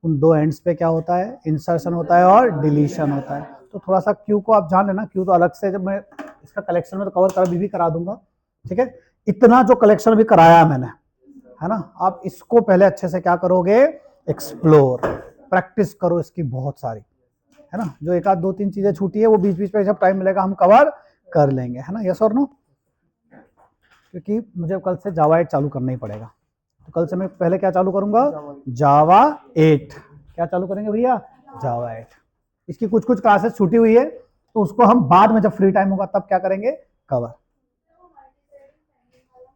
Speaker 1: उन 2 एंड्स पे क्या होता है इंसर्शन होता है और डिलीशन होता है। तो थोड़ा सा क्यू को आप जान लेना, क्यू तो अलग से जब मैं इसका कलेक्शन में तो कवर कर भी करा दूंगा, ठीक है। इतना जो कलेक्शन भी कराया मैंने, है ना, आप इसको पहले अच्छे से क्या करोगे एक्सप्लोर, प्रैक्टिस करो इसकी बहुत सारी, है ना। जो 1-2-3 चीजें छूटी है वो बीच बीच में जब टाइम मिलेगा हम कवर कर लेंगे, है ना, यस और नो। क्योंकि मुझे कल से जावा 8 चालू करना ही पड़ेगा, तो कल से मैं पहले क्या चालू करूंगा जावा 8, क्या चालू करेंगे भैया जावा 8। इसकी कुछ कुछ क्लासेस छूटी हुई है तो उसको हम बाद में जब फ्री टाइम होगा तब क्या करेंगे कवर,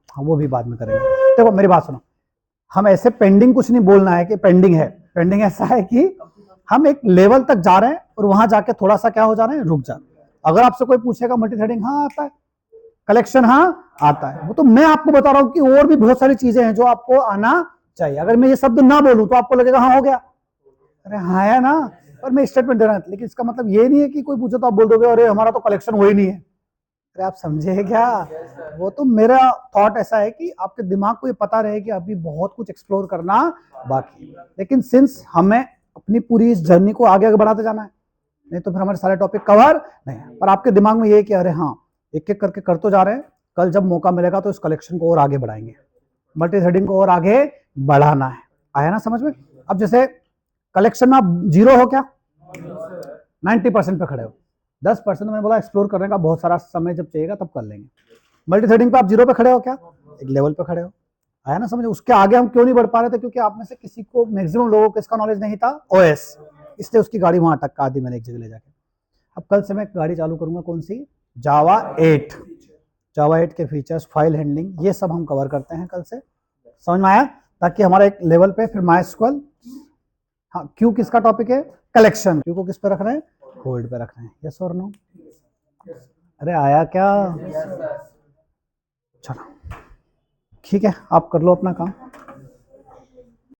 Speaker 1: हाँ वो भी बाद में करेंगे। देखो मेरी बात सुनो, हम ऐसे पेंडिंग कुछ नहीं बोलना है कि पेंडिंग है, पेंडिंग ऐसा है कि हम एक लेवल तक जा रहे हैं और वहां जाके थोड़ा सा क्या हो जा रहे हैं रुक जा। अगर आपसे कोई पूछेगा मल्टी थ्रेडिंग हाँ आता है, कलेक्शन हाँ आता है, वो तो मैं आपको बता रहा हूं कि और भी बहुत सारी चीजें हैं जो आपको आना चाहिए। अगर मैं ये शब्द ना बोलूं तो आपको लगेगा हाँ हो गया, अरे हाँ है ना, पर मैं स्टेटमेंट दे रहा हूं, लेकिन इसका मतलब ये नहीं है कि कोई पूछे तो आप बोल दोगे अरे हमारा तो कलेक्शन हो ही नहीं है। अरे आप समझे क्या, वो तो मेरा थॉट ऐसा है कि आपके दिमाग को ये पता रहे कि अभी बहुत कुछ एक्सप्लोर करना बाकी है, लेकिन सिंस हमें अपनी पूरी इस जर्नी को आगे आगे बढ़ाते जाना है, नहीं तो फिर हमारे सारे टॉपिक कवर नहीं है। पर आपके दिमाग में ये है कि अरे हाँ एक एक करके कर तो जा रहे हैं, कल जब मौका मिलेगा तो इस कलेक्शन को और आगे बढ़ाएंगे, मल्टी थ्रेडिंग को और आगे बढ़ाना है, आया ना समझ में। अब जैसे कलेक्शन में आप 0 हो क्या 90% पे खड़े हो, 10% मैंने बोला एक्सप्लोर करने का बहुत सारा समय जब चाहिएगा तब कर लेंगे। मल्टी थ्रेडिंग पे आप 0 पे खड़े हो क्या, एक लेवल पे खड़े हो, आया ना समझ। उसके आगे हम क्यों नहीं बढ़ पा रहे थे, क्योंकि आप में से किसी को मैक्सिमम लोगों को इसका नॉलेज नहीं था ओएस, इसलिए उसकी गाड़ी वहां तक का दी मैंने एक जगह ले जाके। अब कल से मैं गाड़ी चालू करूंगा कौन सी जावा 8, जावा 8 के फीचर्स, फाइल हैंडलिंग, ये सब हम कवर करते हैं कल से, समझ में आया, ताकि हमारा एक लेवल पे फिर माइस्क्वल। हाँ क्यू किसका टॉपिक है कलेक्शन, क्यू को किस पे रख रहे हैं होल्ड पे रख रहे हैं, यस और नो। अरे आया क्या, चलो ठीक है आप कर लो अपना काम।